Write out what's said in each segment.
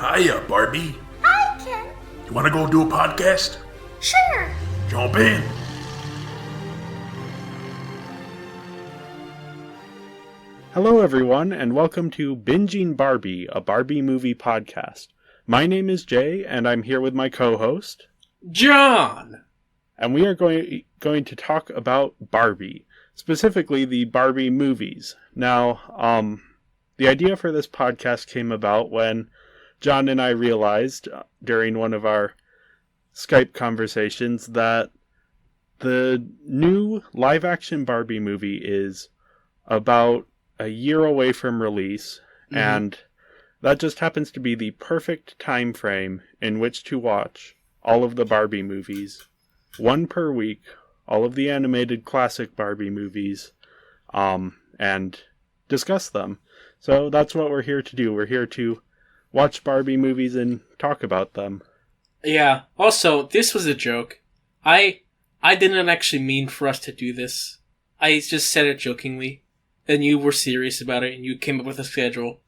Hiya, Barbie. Hi, Ken. You want to go do a podcast? Sure. Jump in. Hello, everyone, and welcome to Binging Barbie, a Barbie movie podcast. My name is Jay, and I'm here with my co-host, John! And we are going to talk about Barbie, specifically the Barbie movies. Now, the idea for this podcast came about when John and I realized during one of our Skype conversations that the new live-action Barbie movie is about a year away from release, and that just happens to be the perfect time frame in which to watch all of the Barbie movies, one per week, all of the animated classic Barbie movies, and discuss them. So that's what we're here to do. We're here to watch Barbie movies and talk about them. Yeah, also, this was a joke. I didn't actually mean for us to do this. I just said it jokingly. And you were serious about it, and you came up with a schedule.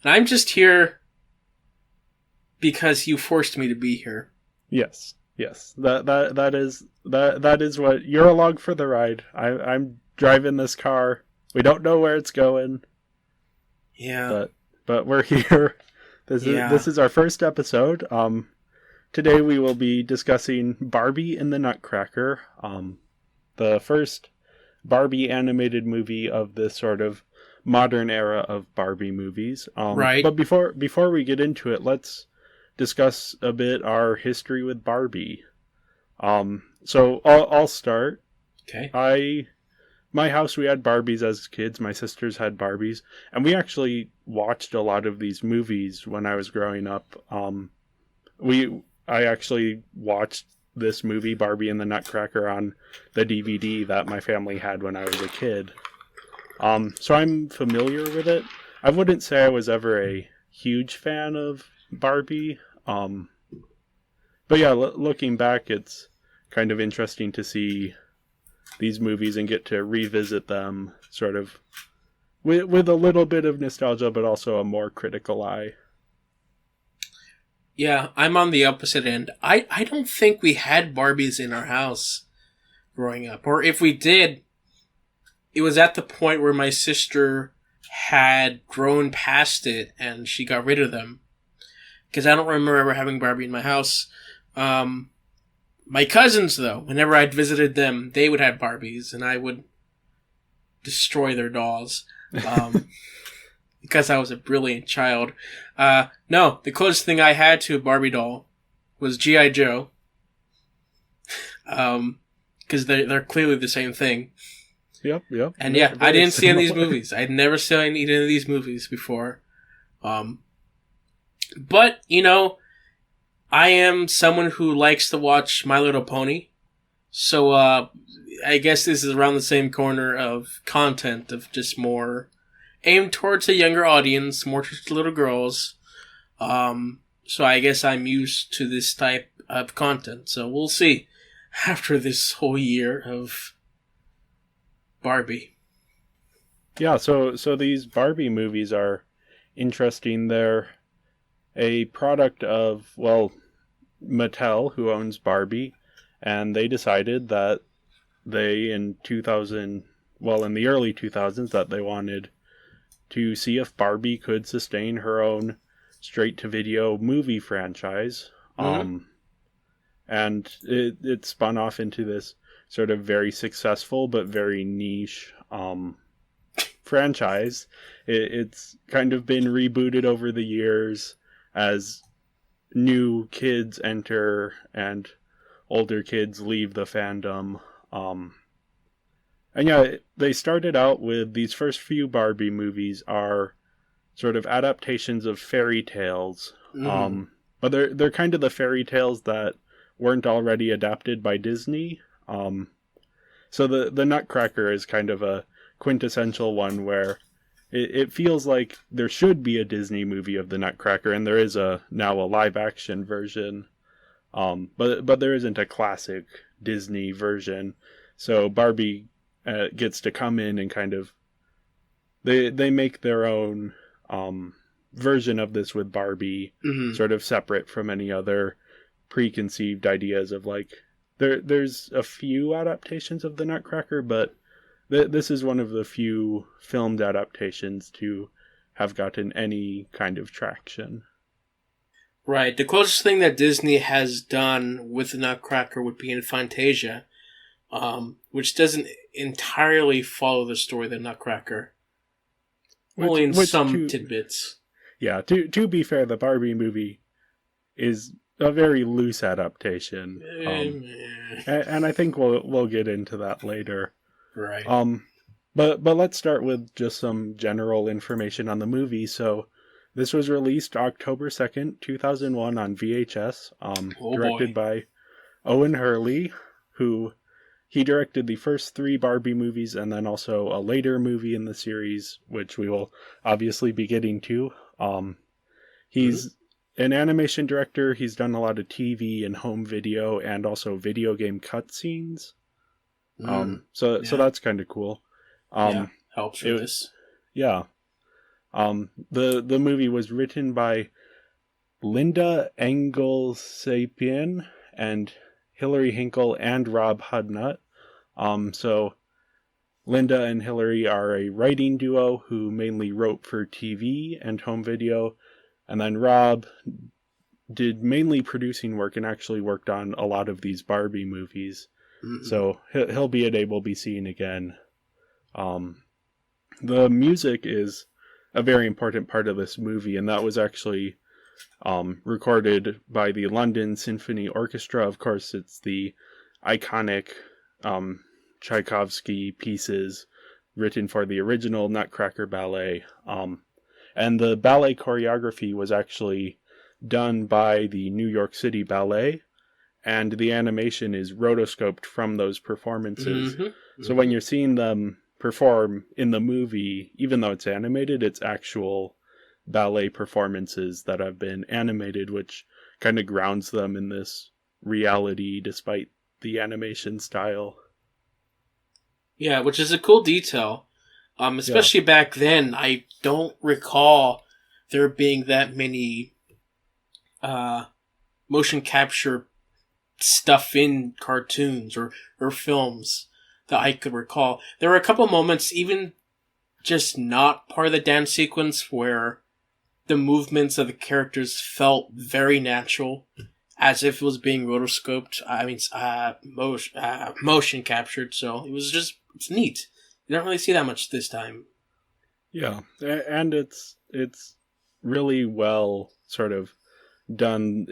And I'm just here because you forced me to be here. Yes. That is what you're along for the ride. I'm driving this car. We don't know where it's going. Yeah. But we're here. This is our first episode. Today we will be discussing Barbie and the Nutcracker. The first Barbie animated movie of this sort of modern era of Barbie movies. Right. But before we get into it, let's discuss a bit our history with Barbie. So I'll start. Okay. My house, we had Barbies as kids. My sisters had Barbies, and we actually watched a lot of these movies when I was growing up. I actually watched this movie, Barbie and the Nutcracker, on the DVD that my family had when I was a kid. So I'm familiar with it. I wouldn't say I was ever a huge fan of Barbie. But yeah, looking back, it's kind of interesting to see these movies and get to revisit them sort of with a little bit of nostalgia, but also a more critical eye. Yeah, I'm on the opposite end. I don't think we had Barbies in our house growing up. Or if we did, it was at the point where my sister had grown past it and she got rid of them. Because I don't remember ever having Barbie in my house. My cousins, though, whenever I'd visited them, they would have Barbies, and I would destroy their dolls. Because I was a brilliant child. No, the closest thing I had to a Barbie doll was G.I. Joe. Because they're clearly the same thing. Yep. And yeah, I didn't see any of these movies. I'd never seen any of these movies before. But, I am someone who likes to watch My Little Pony. So, I guess this is around the same corner of content, of just more aimed towards a younger audience, more towards little girls. So I guess I'm used to this type of content. So we'll see after this whole year of Barbie. Yeah, so these Barbie movies are interesting. They're a product of, Mattel, who owns Barbie, and they decided that in the early 2000s, that they wanted to see if Barbie could sustain her own straight-to-video movie franchise. And it spun off into this sort of very successful but very niche franchise. It's kind of been rebooted over the years as new kids enter and older kids leave the fandom. And yeah, they started out with these first few Barbie movies are sort of adaptations of fairy tales. But they're kind of the fairy tales that weren't already adapted by Disney. So the Nutcracker is kind of a quintessential one where it feels like there should be a Disney movie of the Nutcracker, and there is now a live action version. But there isn't a classic Disney version. So Barbie gets to come in and kind of they make their own version of this with Barbie, sort of separate from any other preconceived ideas of like, there's a few adaptations of the Nutcracker, but this is one of the few filmed adaptations to have gotten any kind of traction. Right. The closest thing that Disney has done with the Nutcracker would be in Fantasia, which doesn't entirely follow the story of the Nutcracker. Only in some tidbits. Yeah, to be fair, the Barbie movie is a very loose adaptation. And I think we'll get into that later. Right. But let's start with just some general information on the movie. So this was released October 2nd, 2001 on VHS, directed by Owen Hurley, who he directed the first 3 Barbie movies and then also a later movie in the series, which we will obviously be getting to. He's an animation director. He's done a lot of TV and home video and also video game cutscenes. So that's kind of cool. Helps with this. Yeah. The movie was written by Linda Engelsapian and Hilary Hinkle and Rob Hudnut. So Linda and Hilary are a writing duo who mainly wrote for TV and home video, and then Rob did mainly producing work and actually worked on a lot of these Barbie movies. So he'll be able to be seen again. The music is a very important part of this movie, and that was actually recorded by the London Symphony Orchestra. Of course, it's the iconic Tchaikovsky pieces written for the original Nutcracker ballet. And the ballet choreography was actually done by the New York City Ballet, and the animation is rotoscoped from those performances. So when you're seeing them perform in the movie, even though it's animated, it's actual ballet performances that have been animated, which kind of grounds them in this reality despite the animation style. Yeah, which is a cool detail. Especially back then, I don't recall there being that many motion capture stuff in cartoons or films that I could recall. There were a couple moments, even just not part of the dance sequence, where the movements of the characters felt very natural, as if it was being rotoscoped. Motion captured. So it's neat. You don't really see that much this time. Yeah, and it's really well sort of done.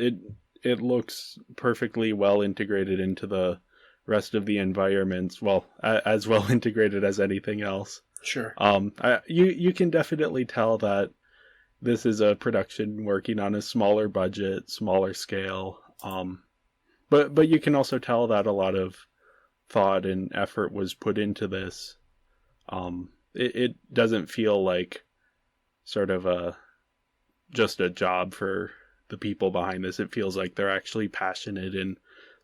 It looks perfectly well integrated into the rest of the environments. Well, as well integrated as anything else. Sure. You can definitely tell that this is a production working on a smaller budget, smaller scale. But you can also tell that a lot of thought and effort was put into this. It doesn't feel like sort of just a job for the people behind this. It feels like they're actually passionate and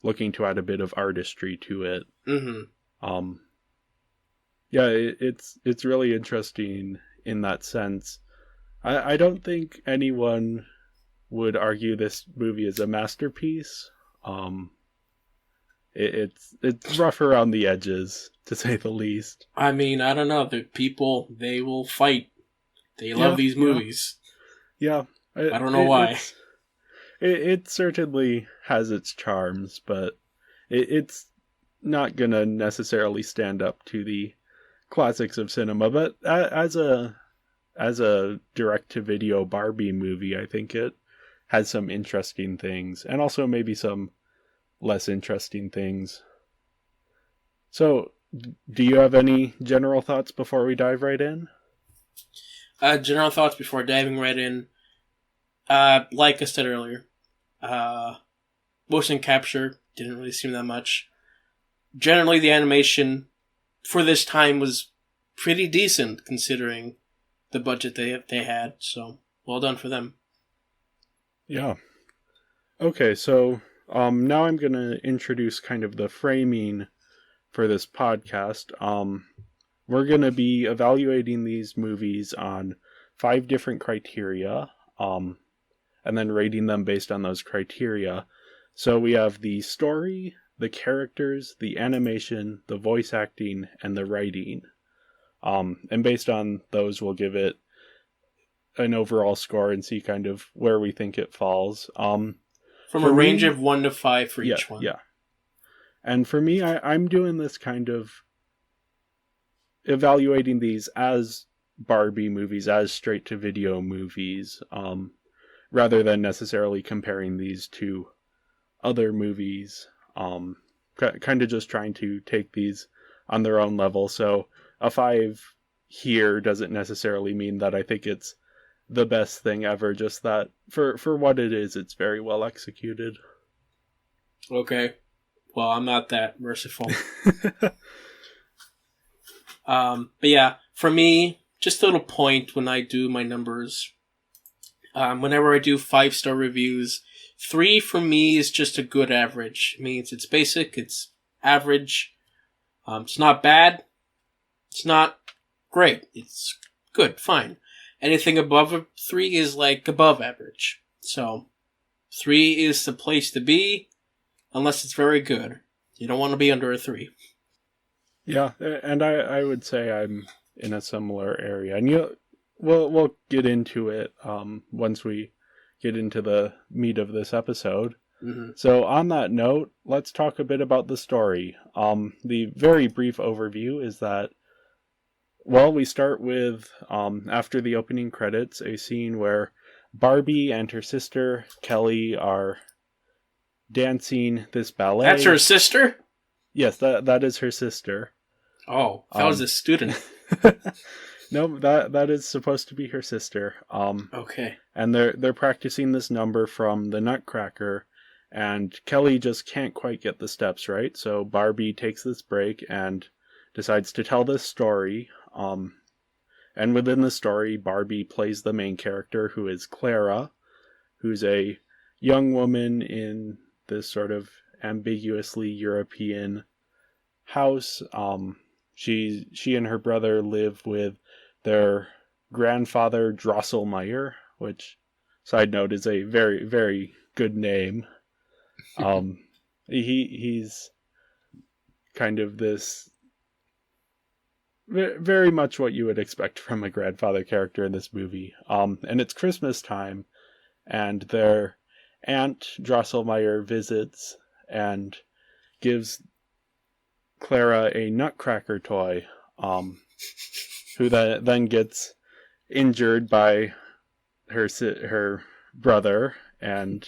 looking to add a bit of artistry to it. It's really interesting in that sense. I don't think anyone would argue this movie is a masterpiece. It's rough around the edges, to say the least. I mean, I don't know. The people, they will fight. They love these movies. Yeah. I don't know why. It certainly has its charms, but it's not going to necessarily stand up to the classics of cinema. But as a direct-to-video Barbie movie, I think it has some interesting things, and also maybe some less interesting things. So, do you have any general thoughts before we dive right in? General thoughts before diving right in. Like I said earlier, motion capture didn't really seem that much. Generally, the animation for this time was pretty decent considering the budget they had. So, well done for them. Yeah. Okay, so now I'm going to introduce kind of the framing for this podcast. We're going to be evaluating these movies on 5 different criteria, and then rating them based on those criteria. So we have the story, the characters, the animation, the voice acting, and the writing. And based on those, we'll give it an overall score and see kind of where we think it falls. From a range of 1 to 5 for each one. Yeah. And for me, I'm doing this kind of evaluating these as Barbie movies, as straight-to-video movies, rather than necessarily comparing these to other movies. Kind of just trying to take these on their own level. So a 5 here doesn't necessarily mean that I think it's the best thing ever, just that for what it is, it's very well executed. Okay. Well, I'm not that merciful. But yeah, for me, just a little point when I do my numbers. Whenever I do 5-star reviews, 3 for me is just a good average. It means it's basic, it's average. It's not bad. It's not great. It's good, fine. Anything above a 3 is like above average. So 3 is the place to be, unless it's very good. You don't want to be under a 3. Yeah, and I would say I'm in a similar area. And we'll get into it once we get into the meat of this episode. Mm-hmm. So on that note, let's talk a bit about the story. The very brief overview is that, well, we start with, after the opening credits, a scene where Barbie and her sister, Kelly, are dancing this ballet. That's her sister? Yes, that is her sister. Oh, that was a student. No, that is supposed to be her sister. Okay. And they're practicing this number from the Nutcracker, and Kelly just can't quite get the steps right. So Barbie takes this break and decides to tell this story. And within the story, Barbie plays the main character, who is Clara, who's a young woman in this sort of ambiguously European house. She and her brother live with their grandfather Drosselmeyer, which, side note, is a very, very good name. He's kind of this very much what you would expect from a grandfather character in this movie. And it's Christmas time, and their aunt Drosselmeyer visits and gives Clara a Nutcracker toy, who then gets injured by her brother, and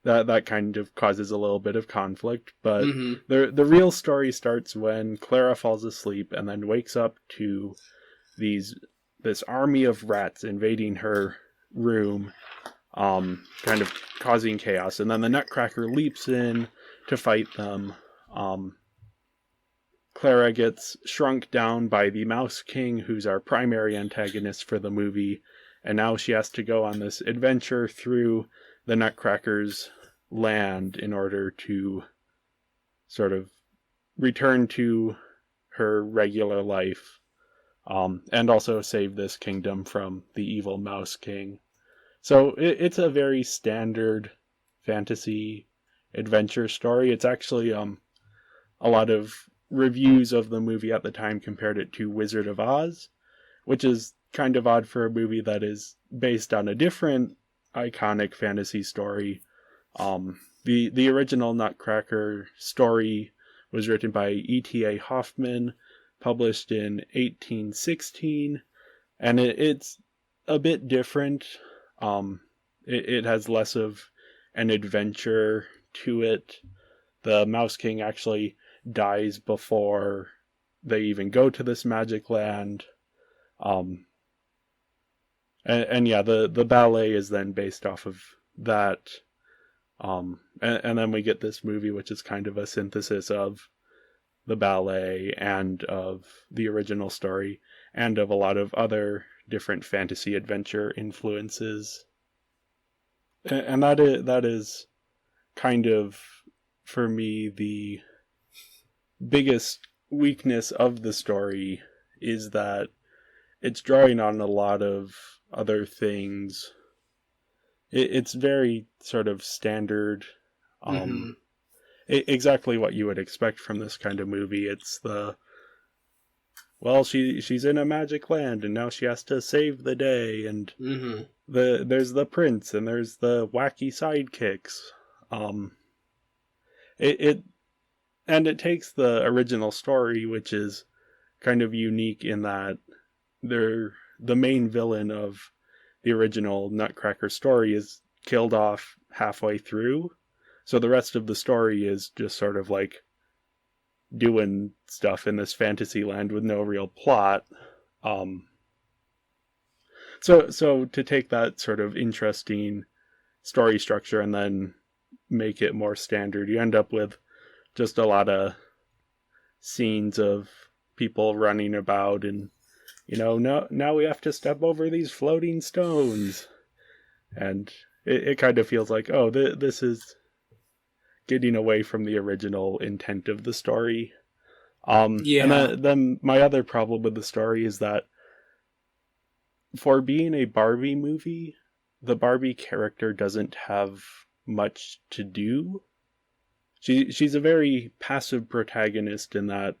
that kind of causes a little bit of conflict. But the real story starts when Clara falls asleep and then wakes up to this army of rats invading her room, kind of causing chaos. And then the Nutcracker leaps in to fight them. Clara gets shrunk down by the Mouse King, who's our primary antagonist for the movie, and now she has to go on this adventure through the Nutcracker's land in order to sort of return to her regular life, and also save this kingdom from the evil Mouse King. So it's a very standard fantasy adventure story. It's actually a lot of reviews of the movie at the time compared it to Wizard of Oz, which is kind of odd for a movie that is based on a different iconic fantasy story. The original Nutcracker story was written by E.T.A. Hoffman, published in 1816, and it's a bit different. It has less of an adventure to it. The Mouse King actually dies before they even go to this magic land. And yeah, the ballet is then based off of that. And then we get this movie, which is kind of a synthesis of the ballet and of the original story and of a lot of other different fantasy adventure influences. And that is kind of, for me, the biggest weakness of the story, is that it's drawing on a lot of other things. It's very sort of standard, Mm-hmm. exactly what you would expect from this kind of movie. It's she's in a magic land and now she has to save the day, and Mm-hmm. there's the prince and there's the wacky sidekicks. Um, it and it takes the original story, which is kind of unique in that the main villain of the original Nutcracker story is killed off halfway through. So the rest of the story is just sort of like doing stuff in this fantasy land with no real plot. Um, so to take that sort of interesting story structure and then make it more standard, you end up with just a lot of scenes of people running about and now we have to step over these floating stones, and it kind of feels like, oh, this is getting away from the original intent of the story. And Yeah. then my other problem with the story is that for being a Barbie movie, the Barbie character doesn't have much to do. She's a very passive protagonist in that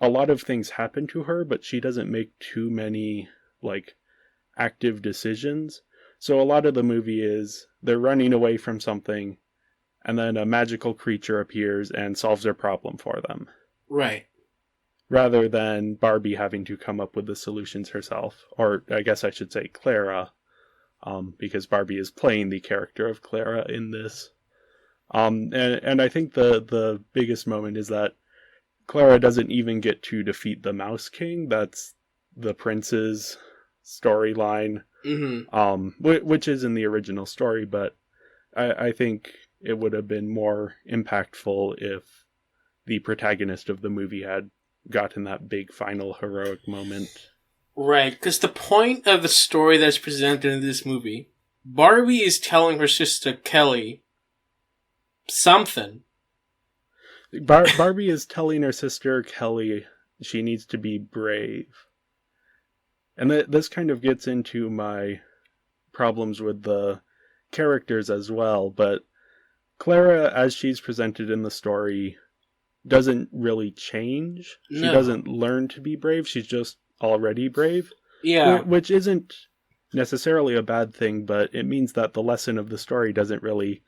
a lot of things happen to her, but she doesn't make too many like active decisions. So a lot of the movie is they're running away from something, and then a magical creature appears and solves their problem for them, Right. rather than Barbie having to come up with the solutions herself. Or I guess I should say Clara, because Barbie is playing the character of Clara in this. And I think the biggest moment is that Clara doesn't even get to defeat the Mouse King. That's the prince's storyline, Mm-hmm. which is in the original story, but I think it would have been more impactful if the protagonist of the movie had gotten that big final heroic moment. Right, because the point of the story that's presented in this movie, Barbie is telling her sister Kelly something. Barbie is telling her sister Kelly she needs to be brave. And this kind of gets into my problems with the characters as well, but Clara, as she's presented in the story, doesn't really change. She No. doesn't learn to be brave, she's just already brave, Yeah. which isn't necessarily a bad thing, but it means that the lesson of the story doesn't really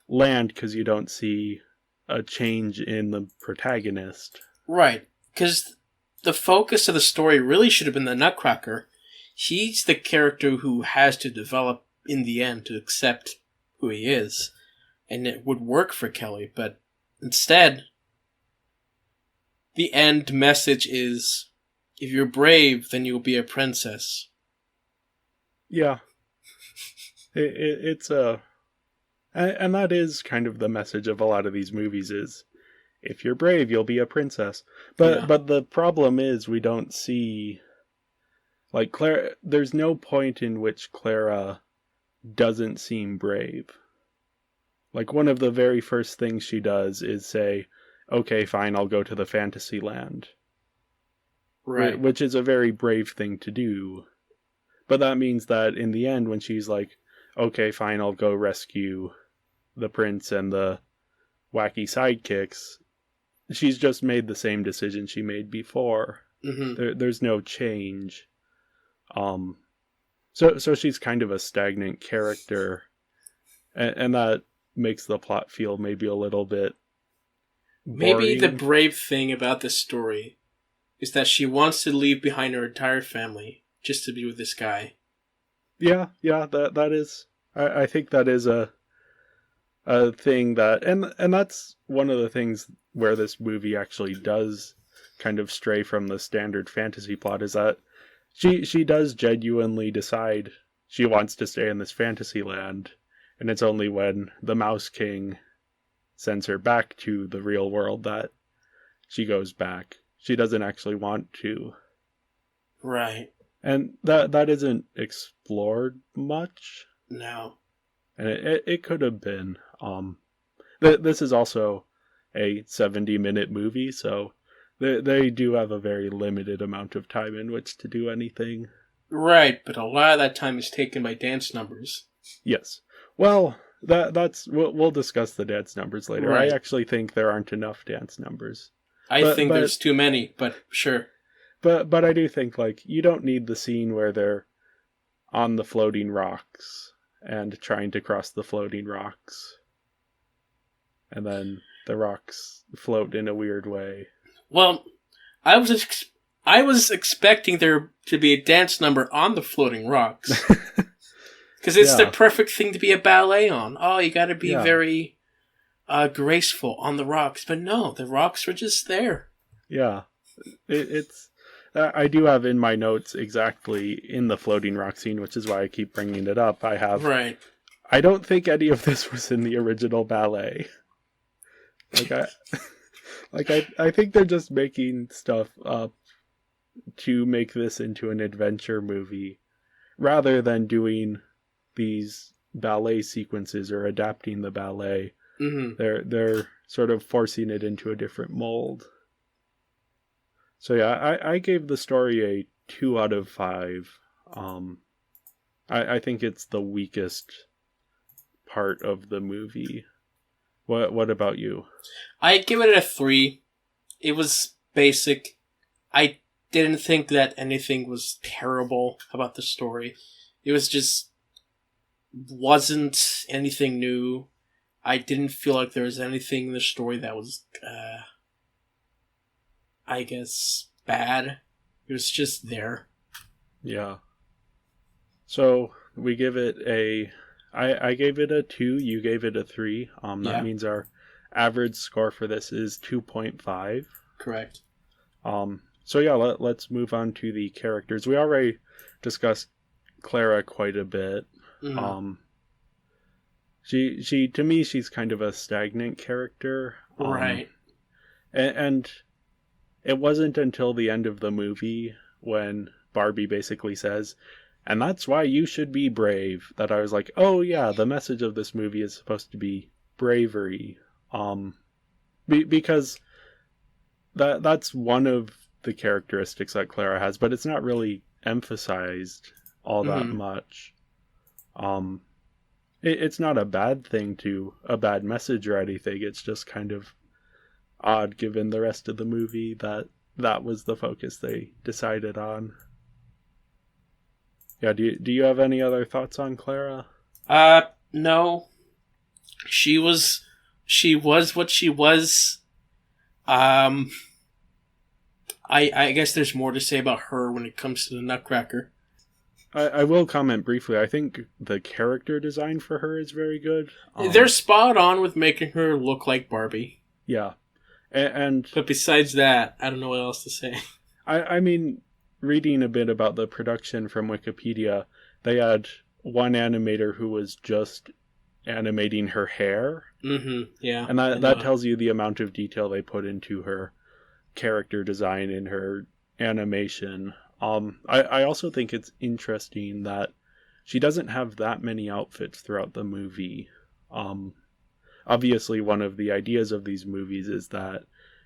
land because you don't see a change in the protagonist. Right, because the focus of the story really should have been the Nutcracker. He's the character who has to develop in the end to accept who he is, and it would work for Kelly, but instead, the end message is, if you're brave, then you'll be a princess. Yeah, it's a, and that is kind of the message of a lot of these movies is, if you're brave, you'll be a princess. Yeah. But the problem is we don't see, like, Clara. There's no point in which Clara doesn't seem brave. Like, one of the very first things she does is say, "Okay, fine, I'll go to the fantasy land," Right. which is a very brave thing to do. But that means that in the end, when she's like, "Okay, fine, I'll go rescue the prince and the wacky sidekicks," she's just made the same decision she made before. Mm-hmm. There's no change. So she's kind of a stagnant character, and that makes the plot feel maybe a little bit Maybe the boring. brave thing about this story is that she wants to leave behind her entire family just to be with this guy. Yeah, that is. I think that is a thing that, and that's one of the things where this movie actually does kind of stray from the standard fantasy plot, is that she does genuinely decide she wants to stay in this fantasy land, and it's only when the Mouse King sends her back to the real world that she goes back. She doesn't actually want to. Right. And that isn't explored much. No. And it could have been. This is also a 70-minute movie, so They do have a very limited amount of time in which to do anything. Right, but a lot of that time is taken by dance numbers. Yes. Well, we'll discuss the dance numbers later. Right. I actually think there aren't enough dance numbers. I think there's too many, but sure. But I do think, like, you don't need the scene where they're on the floating rocks and trying to cross the floating rocks. And then the rocks float in a weird way. Well, I was expecting there to be a dance number on the floating rocks. Because it's the perfect thing to be a ballet on. Oh, you gotta be very graceful on the rocks. But no, the rocks were just there. Yeah. It's... I do have in my notes exactly in the floating rock scene, which is why I keep bringing it up. I have... Right. I don't think any of this was in the original ballet. I think they're just making stuff up to make this into an adventure movie, rather than doing these ballet sequences or adapting the ballet. Mm-hmm. They're sort of forcing it into a different mold. So yeah, I gave the story a 2 out of 5. I think it's the weakest part of the movie. What about you? I give it a 3. It was basic. I didn't think that anything was terrible about the story. It was just wasn't anything new. I didn't feel like there was anything in the story that was, I guess, bad. It was just there. Yeah. So we give it a... I gave it a 2, you gave it a 3. That means our average score for this is 2.5. Correct. So yeah, let's move on to the characters. We already discussed Clara quite a bit. Mm-hmm. She to me, she's kind of a stagnant character. Right. And it wasn't until the end of the movie when Barbie basically says, "And that's why you should be brave," that I was like, oh yeah, the message of this movie is supposed to be bravery. Because that's one of the characteristics that Clara has, but it's not really emphasized all that much. It's not a bad thing a bad message or anything. It's just kind of odd given the rest of the movie that was the focus they decided on. Yeah, do you have any other thoughts on Clara? No. She was what she was. I guess there's more to say about her when it comes to the Nutcracker. I will comment briefly. I think the character design for her is very good. They're spot on with making her look like Barbie. Yeah. And but besides that, I don't know what else to say. I mean, reading a bit about the production from Wikipedia, they had one animator who was just animating her hair. Mm-hmm, yeah. And that tells you the amount of detail they put into her character design in her animation. I also think it's interesting that she doesn't have that many outfits throughout the movie. Obviously, one of the ideas of these movies is that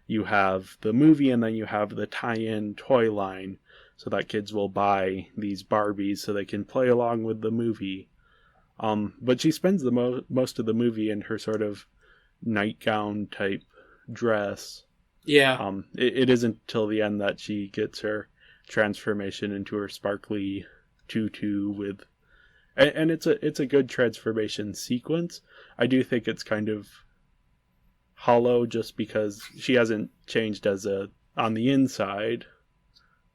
you have the movie and then you have the tie-in toy line so that kids will buy these Barbies so they can play along with the movie. But she spends the most of the movie in her sort of nightgown type dress. Yeah. It isn't till the end that she gets her transformation into her sparkly tutu with, and it's a good transformation sequence. I do think it's kind of hollow just because she hasn't changed on the inside.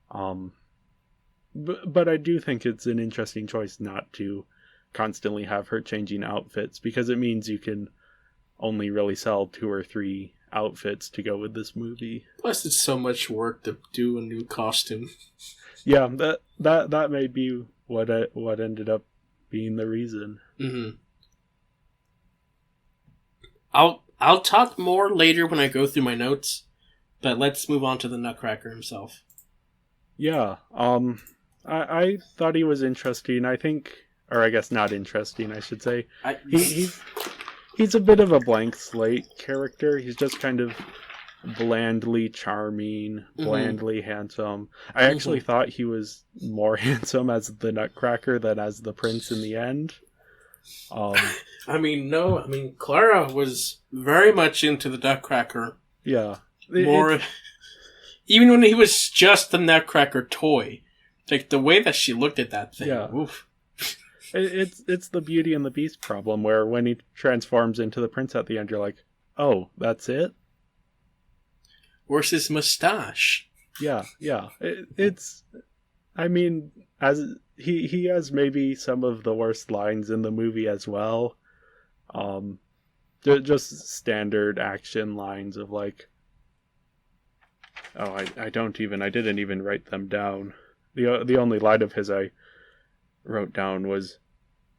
But I do think it's an interesting choice not to constantly have her changing outfits, because it means you can only really sell 2 or 3 outfits to go with this movie. Plus, it's so much work to do a new costume. Yeah, that may be what ended up being the reason. Mm-hmm. I'll talk more later when I go through my notes, but let's move on to the Nutcracker himself. Yeah, I thought he was interesting. I think, or I guess not interesting, I should say. He's a bit of a blank slate character. He's just kind of blandly charming, blandly handsome. I actually thought he was more handsome as the Nutcracker than as the prince in the end. Clara was very much into the Nutcracker. Yeah. Even when he was just the Nutcracker toy. Like, the way that she looked at that thing. Yeah. Oof. It's the Beauty and the Beast problem, where when he transforms into the prince at the end, you're like, oh, that's it? Where's his mustache? Yeah. As he has maybe some of the worst lines in the movie as well. Just standard action lines of like, I didn't even write them down. The only line of his I wrote down was,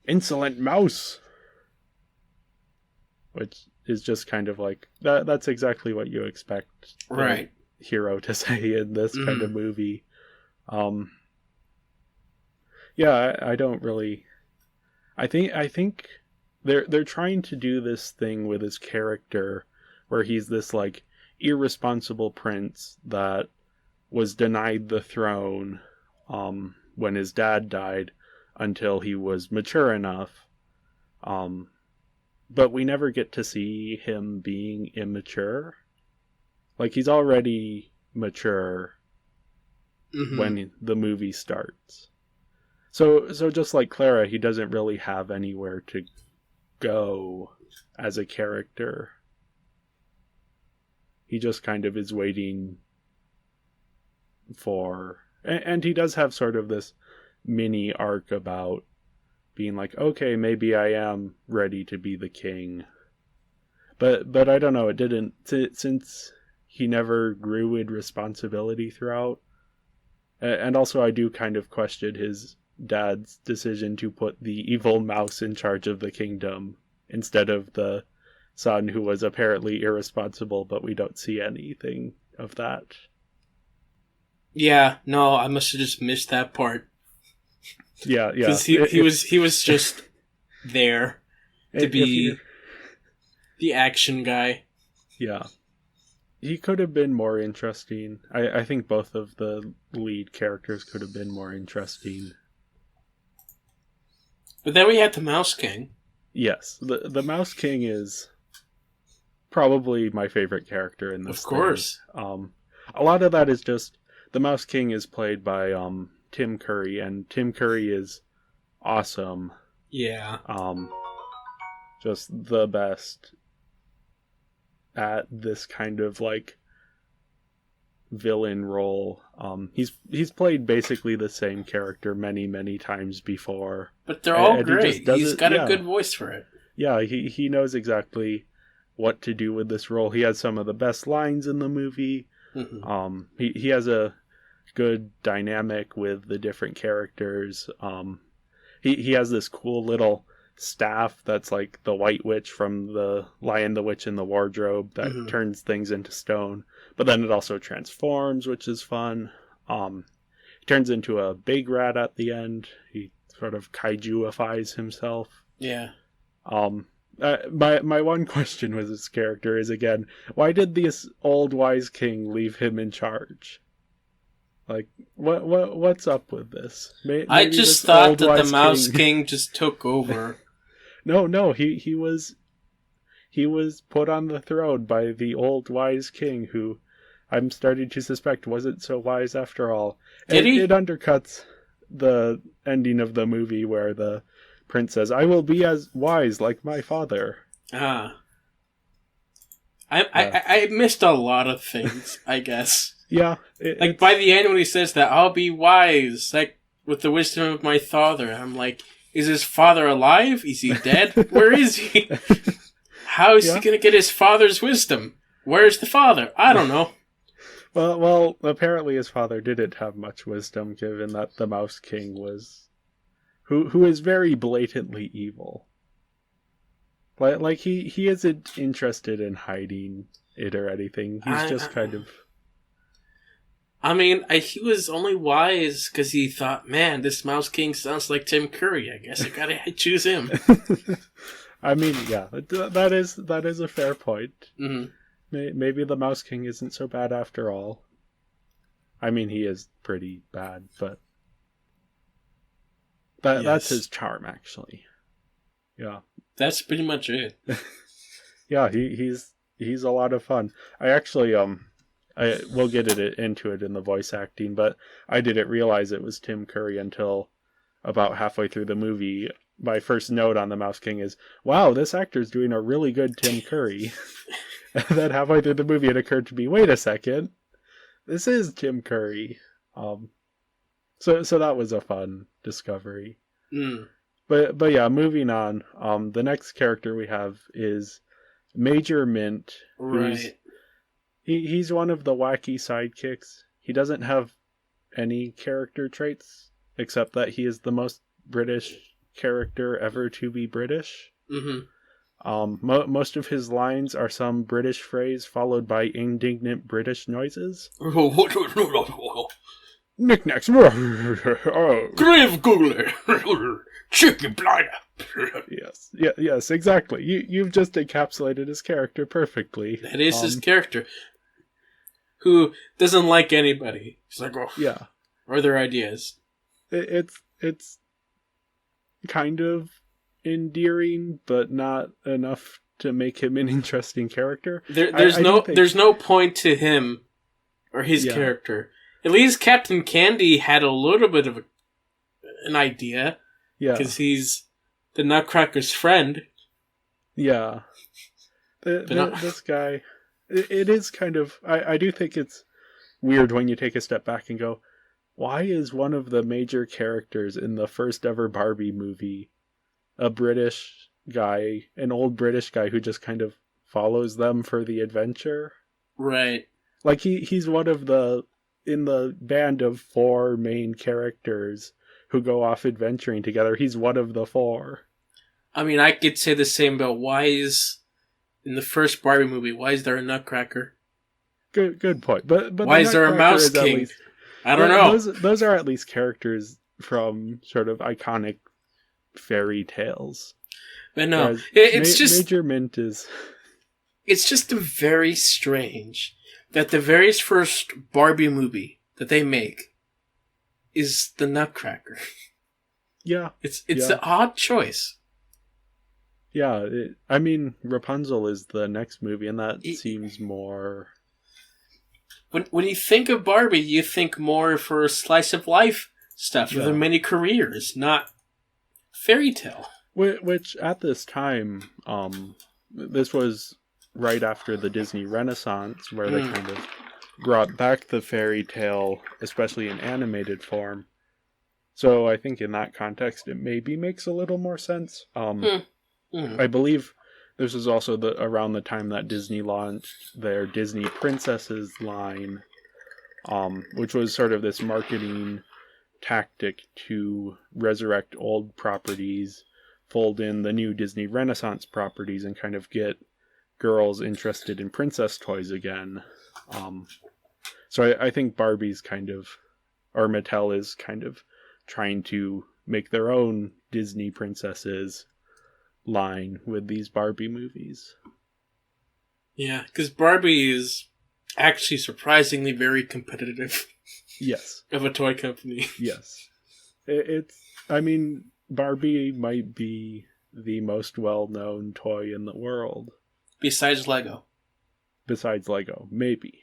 "Insolent mouse," which is just kind of like that's exactly what you expect right hero to say in this kind of movie. I don't really. I think they're trying to do this thing with his character, where he's this like irresponsible prince that was denied the throne when his dad died until he was mature enough. But we never get to see him being immature. Like, he's already mature when the movie starts. So just like Clara, he doesn't really have anywhere to go as a character. He just kind of is waiting for... And he does have sort of this mini arc about being like, okay, maybe I am ready to be the king. But I don't know, it didn't... Since he never grew in responsibility throughout. And also I do kind of question his dad's decision to put the evil mouse in charge of the kingdom instead of the son, who was apparently irresponsible, but we don't see anything of that. Yeah, no, I must have just missed that part. Yeah. Because he was just there to be the action guy. Yeah. He could have been more interesting. I think both of the lead characters could have been more interesting. But then we had the Mouse King. Yes, the Mouse King is probably my favorite character in this. Of course. A lot of that is just the Mouse King is played by Tim Curry, and Tim Curry is awesome. Yeah. Just the best at this kind of like villain role. He's played basically the same character many times before, but they're all great. He's got a good voice for it. Yeah, he knows exactly what to do with this role. He has some of the best lines in the movie. He has a good dynamic with the different characters. He has this cool little staff that's like the White Witch from the Lion, the Witch, and the Wardrobe that turns things into stone, but then it also transforms, which is fun. He turns into a big rat at the end. He sort of kaiju-ifies himself. Yeah. My one question with this character is, again, why did this old wise king leave him in charge? Like, what's up with this? Maybe I just thought that the Mouse King just took over. No, he was put on the throne by the old wise king, who I'm starting to suspect wasn't so wise after all. Did he? It undercuts the ending of the movie where the prince says, "I will be as wise like my father." I missed a lot of things, I guess. Yeah. Like, by the end when he says that, I'll be wise, like, with the wisdom of my father. I'm like, is his father alive? Is he dead? Where is he? How is he going to get his father's wisdom? Where's the father? I don't know. Well, apparently his father didn't have much wisdom, given that the Mouse King was... Who is very blatantly evil. Like he isn't interested in hiding it or anything. He's just kind of... I mean, he was only wise because he thought, man, this Mouse King sounds like Tim Curry. I guess I gotta choose him. I mean, yeah, that is a fair point. maybe the Mouse King isn't so bad after all. I mean, he is pretty bad, but that's his charm, actually. Yeah. That's pretty much it. Yeah, he's a lot of fun. I actually we'll get into it in the voice acting, but I didn't realize it was Tim Curry until about halfway through the movie. My first note on the Mouse King is, wow, this actor's doing a really good Tim Curry. And then halfway through the movie it occurred to me, wait a second, this is Tim Curry. So that was a fun discovery. Mm. But yeah, moving on. The next character we have is Major Mint. Right. He's one of the wacky sidekicks. He doesn't have any character traits except that he is the most British character ever to be British. Mm-hmm. Most of his lines are some British phrase followed by indignant British noises. Knickknacks. Oh. Grave googler. Chicken blinder. Yes, exactly. You've just encapsulated his character perfectly. That is his character. Who doesn't like anybody. He's like, oh, yeah. Or their ideas. It's kind of endearing, but not enough to make him an interesting character. There's no point to him or his character. At least Captain Candy had a little bit of an idea. Yeah. Because he's the Nutcracker's friend. Yeah. This guy, it is kind of... I do think it's weird when you take a step back and go, why is one of the major characters in the first ever Barbie movie a British guy, an old British guy who just kind of follows them for the adventure? Right. Like he's one of in the band of 4 main characters who go off adventuring together. He's one of the 4. I mean, I could say the same about in the first Barbie movie, why is there a Nutcracker? Good point. But why is there a Mouse King? I don't know. Those are at least characters from sort of iconic fairy tales. But no, it's just... Major Mint is... It's just very strange that the very first Barbie movie that they make is the Nutcracker. Yeah. It's an odd choice. Yeah, I mean, Rapunzel is the next movie, and that seems more... When you think of Barbie, you think more for slice of life stuff, for the many careers, not fairy tale. Which, at this time, this was right after the Disney Renaissance, where they kind of brought back the fairy tale, especially in animated form. So I think in that context, it maybe makes a little more sense. I believe this was also around the time that Disney launched their Disney Princesses line, which was sort of this marketing tactic to resurrect old properties, fold in the new Disney Renaissance properties, and kind of get girls interested in princess toys again. So I think Barbie's kind of, or Mattel is kind of trying to make their own Disney princesses line with these Barbie movies. Yeah, because Barbie is actually surprisingly very competitive. Yes. Of a toy company. Yes. I mean, Barbie might be the most well-known toy in the world. Besides Lego. Maybe.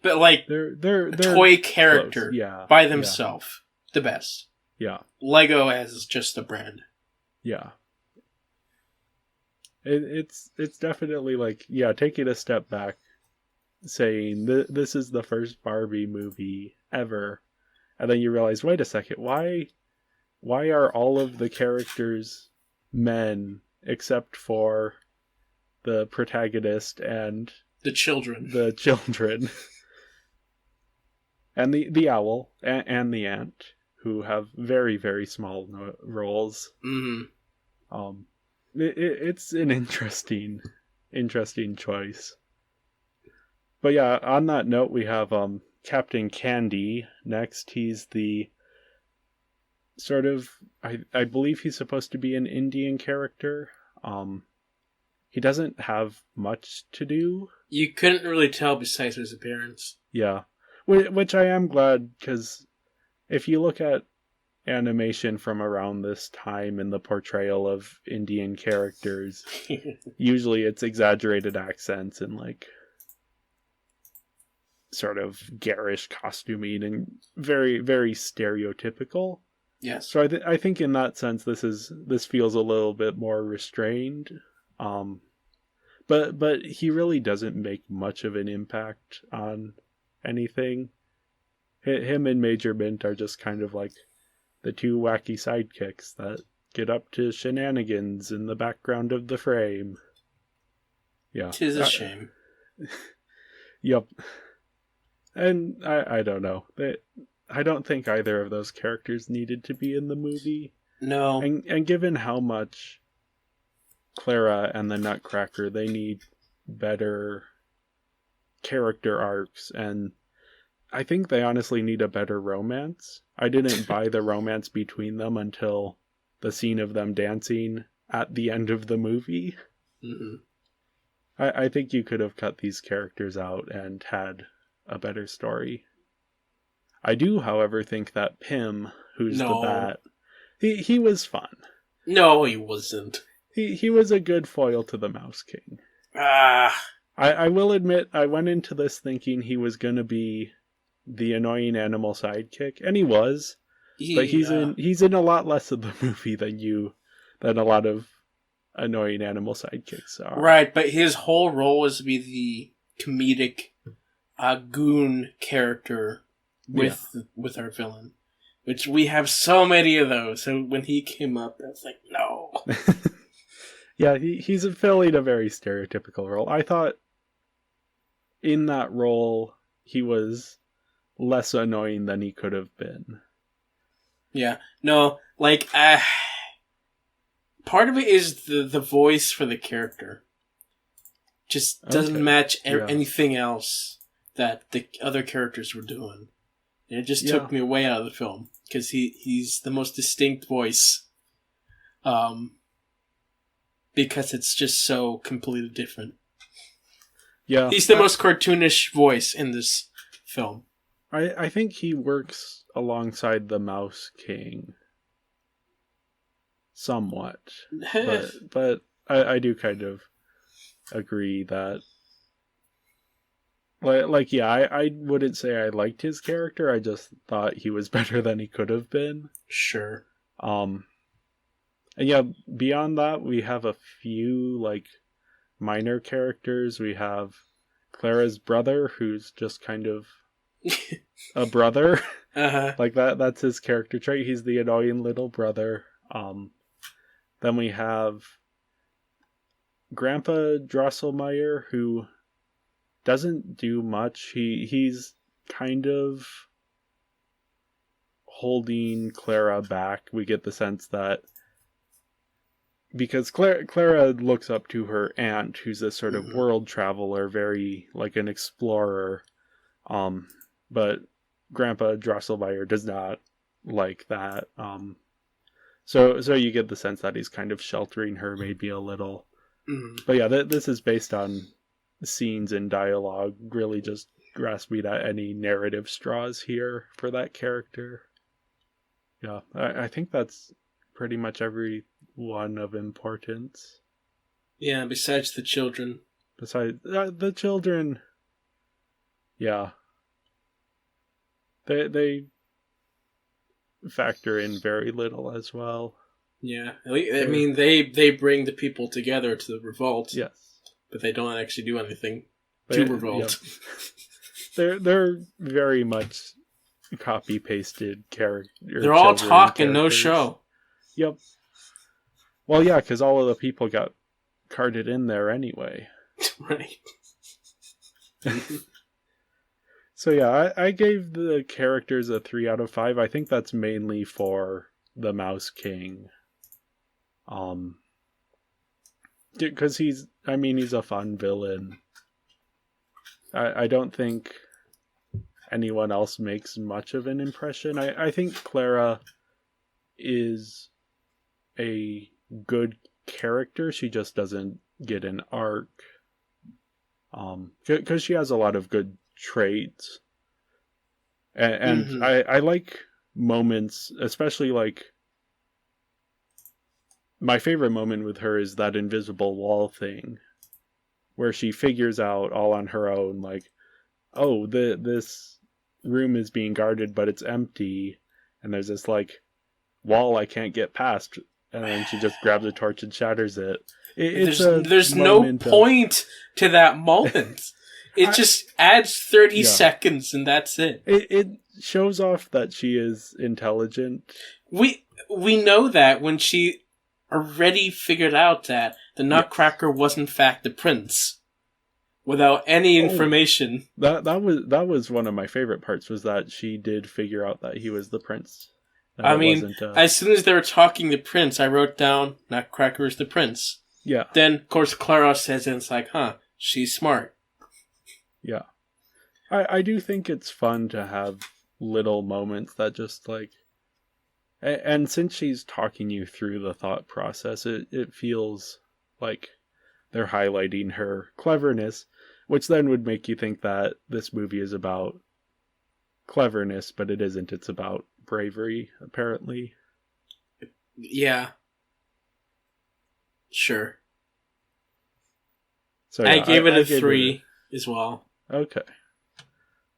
But like, they're a toy character by themselves, the best. Yeah. Lego as just a brand. Yeah. It's definitely like, taking a step back, saying this is the first Barbie movie ever, and then you realize, wait a second, why are all of the characters men except for the protagonist and the children and the owl and the ant, who have very, very small roles. Mm-hmm. It's an interesting choice. But yeah, on that note, we have Captain Candy next. He's the sort of, I believe he's supposed to be an Indian character. He doesn't have much to do. You couldn't really tell besides his appearance. Yeah. Which I am glad, because if you look at animation from around this time and the portrayal of Indian characters, usually it's exaggerated accents and like sort of garish costuming and very, very stereotypical. Yes. So I think in that sense this feels a little bit more restrained. But he really doesn't make much of an impact on anything. Him and Major Mint are just kind of like the two wacky sidekicks that get up to shenanigans in the background of the frame. Yeah. 'Tis a shame. Yep. And I don't know. I don't think either of those characters needed to be in the movie. No. And given how much Clara and the Nutcracker, they need better character arcs, and I think they honestly need a better romance. I didn't buy the romance between them until the scene of them dancing at the end of the movie. Mm-hmm. I think you could have cut these characters out and had a better story. I do, however, think that Pym, who's the bat, he was fun. No, he wasn't. He was a good foil to the Mouse King. Ah. I will admit, I went into this thinking he was going to be the annoying animal sidekick, and he was. But he's in a lot less of the movie than a lot of annoying animal sidekicks are. Right, but his whole role was to be the comedic goon character with our villain, which we have so many of those. So when he came up, I was like, no. Yeah, he's filling a very stereotypical role. I thought in that role he was less annoying than he could have been. Yeah, no, like part of it is the voice for the character just doesn't match anything else that the other characters were doing. And it just took me way out of the film because he's the most distinct voice, because it's just so completely different. Yeah, he's the most cartoonish voice in this film. I think he works alongside the Mouse King somewhat, but I do kind of agree that I wouldn't say I liked his character. I just thought he was better than he could have been. Sure. And yeah, beyond that, we have a few like minor characters. We have Clara's brother, who's just kind of a brother. Like that's his character trait. He's the annoying little brother. Then we have Grandpa Drosselmeyer, who doesn't do much. He's kind of holding Clara back. We get the sense that because Clara looks up to her aunt, who's this sort of world traveler, very like an explorer, but Grandpa Drosselmeyer does not like that. So you get the sense that he's kind of sheltering her maybe a little. But yeah, this is based on scenes and dialogue, really just grasping at any narrative straws here for that character. Yeah, I think that's pretty much everyone of importance. Yeah, besides the children. Besides the children, yeah, they factor in very little as well. Yeah, I mean they bring the people together to the revolt. Yes, but they don't actually do anything to revolt. Yeah. They're very much copy pasted character. They're all talk and no show. Yep. Well, yeah, because all of the people got carted in there anyway. Right. So yeah, I gave the characters a 3 out of 5. I think that's mainly for the Mouse King. Because he's a fun villain. I don't think anyone else makes much of an impression. I think Clara is a good character. She just doesn't get an arc. Because she has a lot of good traits. And Mm-hmm. I like moments, especially like my favorite moment with her is that invisible wall thing where she figures out all on her own, like, oh, this room is being guarded, but it's empty, and there's this like wall I can't get past, and then she just grabs a torch and shatters it. It's a There's no moment of point to that moment. It I, just adds 30 yeah. seconds and that's it. It shows off that she is intelligent. We know that when she already figured out that the Nutcracker was in fact the prince without any information. That was one of my favorite parts, was that she did figure out that he was the prince. That I it mean, wasn't, as soon as they were talking the prince, I wrote down Nutcracker is the prince. yeah. Then, of course, Clara says it, and it's like, huh, she's smart. Yeah. I do think it's fun to have little moments that just like, and since she's talking you through the thought process, it feels like they're highlighting her cleverness, which then would make you think that this movie is about cleverness, but it isn't. It's about bravery, apparently. Yeah. Sure. So yeah, I gave it a gave 3 as well. Okay.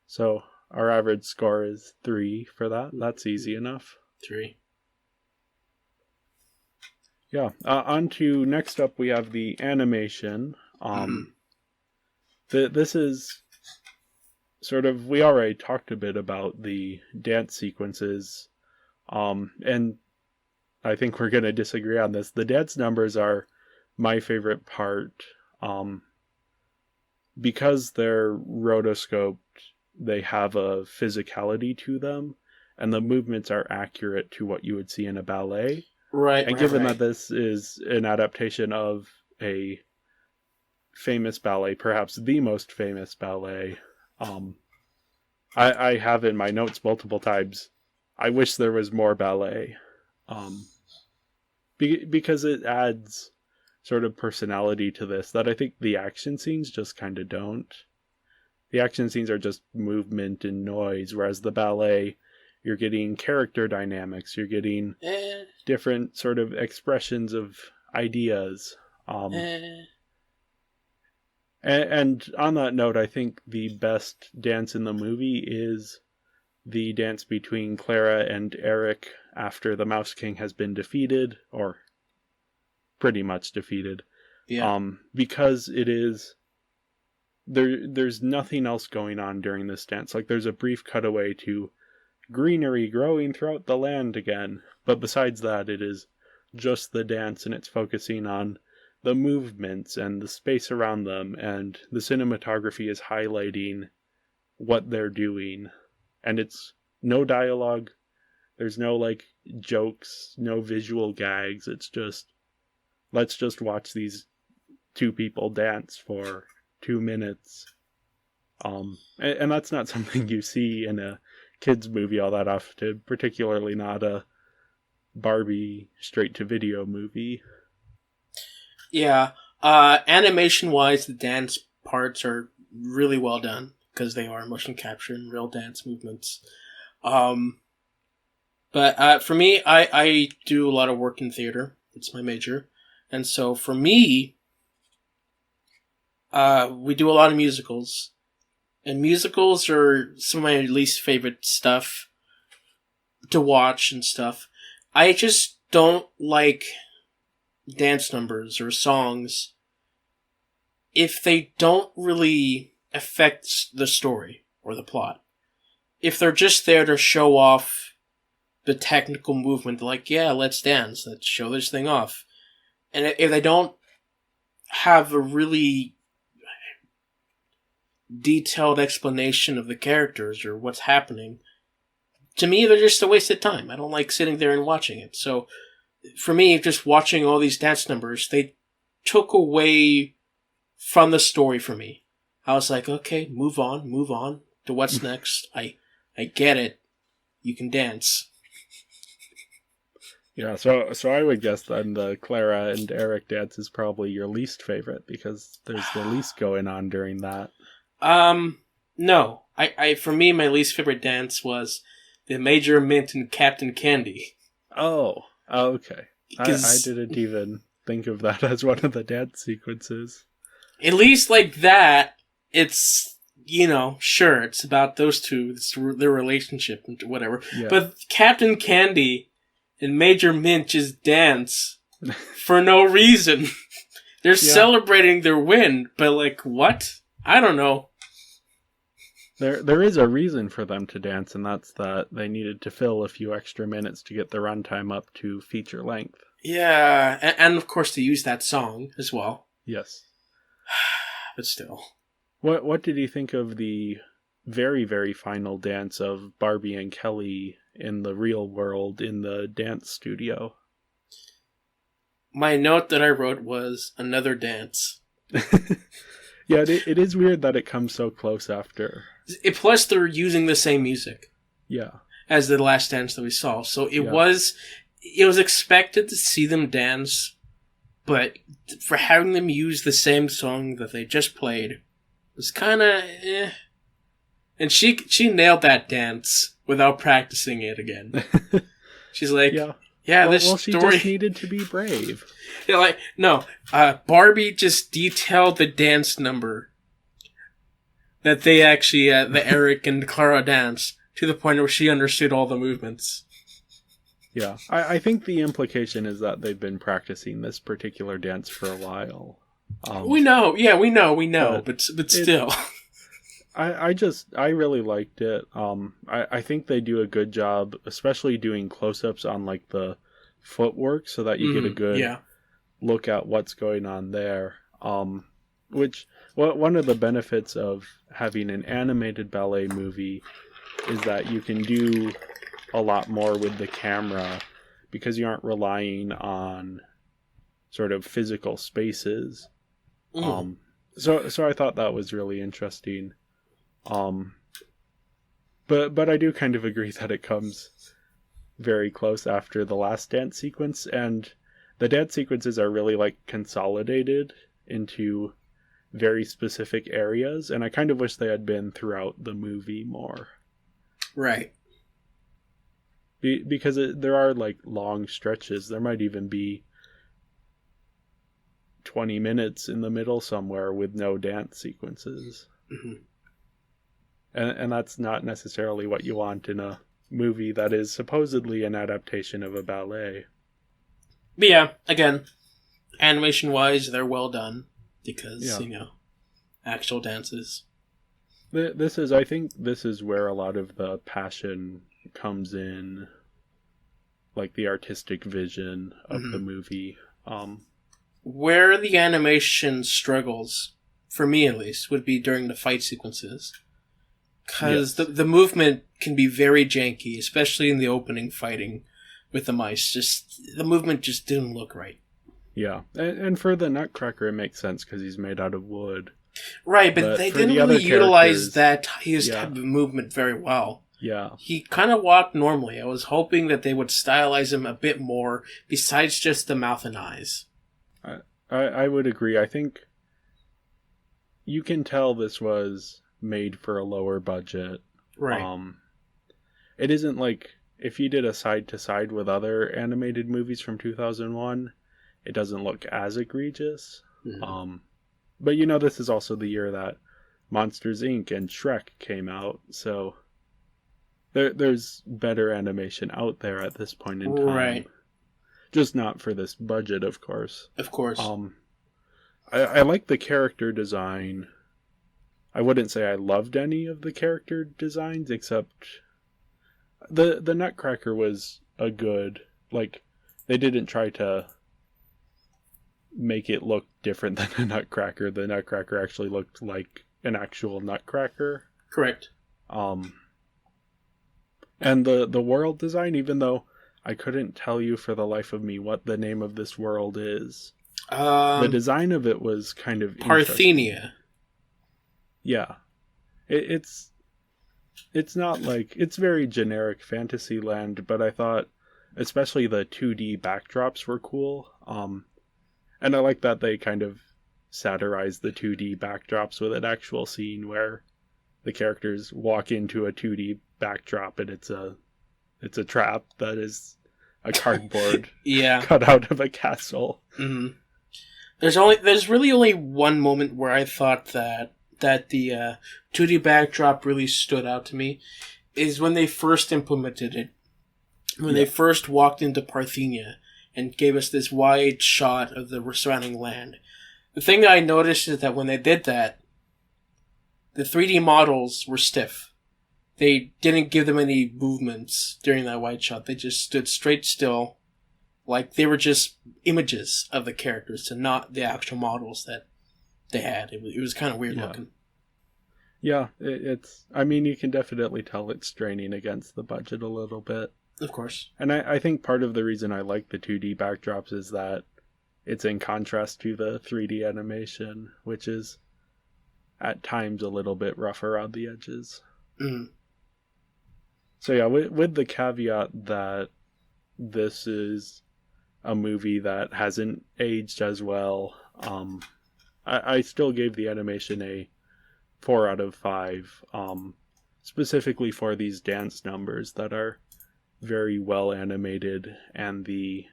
So our average score is 3 for that. That's easy enough. 3. Yeah. On to next up, we have the animation. This is sort of, we already talked a bit about the dance sequences, and I think we're going to disagree on this. The dance numbers are my favorite part, because they're rotoscoped. They have a physicality to them, and the movements are accurate to what you would see in a ballet. Right. And given that this is an adaptation of a famous ballet, perhaps the most famous ballet, I have in my notes multiple times, I wish there was more ballet, because it adds sort of personality to this that I think the action scenes just kind of don't. The action scenes are just movement and noise, whereas the ballet, you're getting character dynamics, you're getting different sort of expressions of ideas. And on that note, I think the best dance in the movie is the dance between Clara and Eric after the Mouse King has been defeated, or pretty much defeated. Yeah. Because it is... There's nothing else going on during this dance. Like, there's a brief cutaway to greenery growing throughout the land again, but besides that, it is just the dance, and it's focusing on the movements and the space around them, and the cinematography is highlighting what they're doing, and it's no dialogue, there's no like jokes, no visual gags. It's just, let's just watch these two people dance for 2 minutes. And that's not something you see in a kids movie all that often, particularly not a Barbie straight-to-video movie. Yeah. Animation-wise, the dance parts are really well done, because they are motion capture and real dance movements. But for me, I do a lot of work in theater. It's my major. And so for me, we do a lot of musicals. And musicals are some of my least favorite stuff to watch and stuff. I just don't like dance numbers or songs if they don't really affect the story or the plot. If they're just there to show off the technical movement, like, yeah, let's dance, let's show this thing off. And if they don't have a really detailed explanation of the characters or what's happening, to me, they're just a waste of time. I don't like sitting there and watching it. So, for me, just watching all these dance numbers, they took away from the story for me. I was like, okay, move on to what's next. I get it. You can dance. Yeah, so I would guess then the Clara and Eric dance is probably your least favorite because there's the least going on during that. No. I for me, my least favorite dance was the Major Mint and Captain Candy. Oh, okay. I 'Cause didn't even think of that as one of the dance sequences. at least like that, it's, sure, it's about those two, it's their relationship and whatever. Yeah. But Captain Candy and Major Mint just dance for no reason. They're celebrating their win, but like, what? I don't know. There is a reason for them to dance, and that's that they needed to fill a few extra minutes to get the runtime up to feature length. Yeah, and of course to use that song as well. Yes. But still. What did you think of the very, very final dance of Barbie and Kelly in the real world in the dance studio? My note that I wrote was another dance. Yeah, it is weird that it comes so close after. Plus, they're using the same music. Yeah. As the last dance that we saw. So it was expected to see them dance, but for having them use the same song that they just played was kind of eh. And she nailed that dance without practicing it again. She's like, this she story just needed to be brave. Yeah, like, no, Barbie just detailed the dance number that they actually, the Eric and Clara dance, to the point where she understood all the movements. Yeah, I think the implication is that they've been practicing this particular dance for a while. We know, but still. I really liked it. I think they do a good job, especially doing close-ups on like the footwork so that you get a good look at what's going on there. One of the benefits of having an animated ballet movie is that you can do a lot more with the camera because you aren't relying on sort of physical spaces. So I thought that was really interesting. But I do kind of agree that it comes very close after the last dance sequence, and the dance sequences are really like consolidated into very specific areas, and I kind of wish they had been throughout the movie more. Right. Because there are like long stretches. There might even be 20 minutes in the middle somewhere with no dance sequences. Mm-hmm. And that's not necessarily what you want in a movie that is supposedly an adaptation of a ballet. But yeah, again, animation-wise, they're well done because, actual dances. I think this is where a lot of the passion comes in, like the artistic vision of the movie. Where the animation struggles, for me at least, would be during the fight sequences. Because the movement can be very janky, especially in the opening fighting with the mice. The movement just didn't look right. Yeah, and for the Nutcracker, it makes sense because he's made out of wood. Right, but they didn't really utilize his type of movement very well. Yeah. He kind of walked normally. I was hoping that they would stylize him a bit more, besides just the mouth and eyes. I would agree. I think you can tell this was made for a lower budget. Right. It isn't like if you did a side-to-side with other animated movies from 2001, it doesn't look as egregious. Mm-hmm. But this is also the year that Monsters, Inc. and Shrek came out, so there's better animation out there at this point in time. Right. Just not for this budget, of course. Of course. I like the character design. I wouldn't say I loved any of the character designs, except the Nutcracker was a good, like, they didn't try to make it look different than a Nutcracker. The Nutcracker actually looked like an actual Nutcracker. Correct. And the world design, even though I couldn't tell you for the life of me what the name of this world is, the design of it was kind of Parthenia. Yeah. It's not like, it's very generic Fantasyland, but I thought especially the 2D backdrops were cool. And I like that they kind of satirized the 2D backdrops with an actual scene where the characters walk into a 2D backdrop and it's a trap that is a cardboard Yeah. cut out of a castle. Mm-hmm. There's really only one moment where I thought that the 2D backdrop really stood out to me, is when they first implemented it. When they first walked into Parthenia and gave us this wide shot of the surrounding land. The thing that I noticed is that when they did that, the 3D models were stiff. They didn't give them any movements during that wide shot. They just stood straight still, like they were just images of the characters and not the actual models that they had. It was kind of weird looking. Yeah, it's... I mean, you can definitely tell it's straining against the budget a little bit. Of course. And I think part of the reason I like the 2D backdrops is that it's in contrast to the 3D animation, which is at times a little bit rough around the edges. Mm. So yeah, with the caveat that this is a movie that hasn't aged as well, I still gave the animation a 4 out of 5, specifically for these dance numbers that are very well animated and the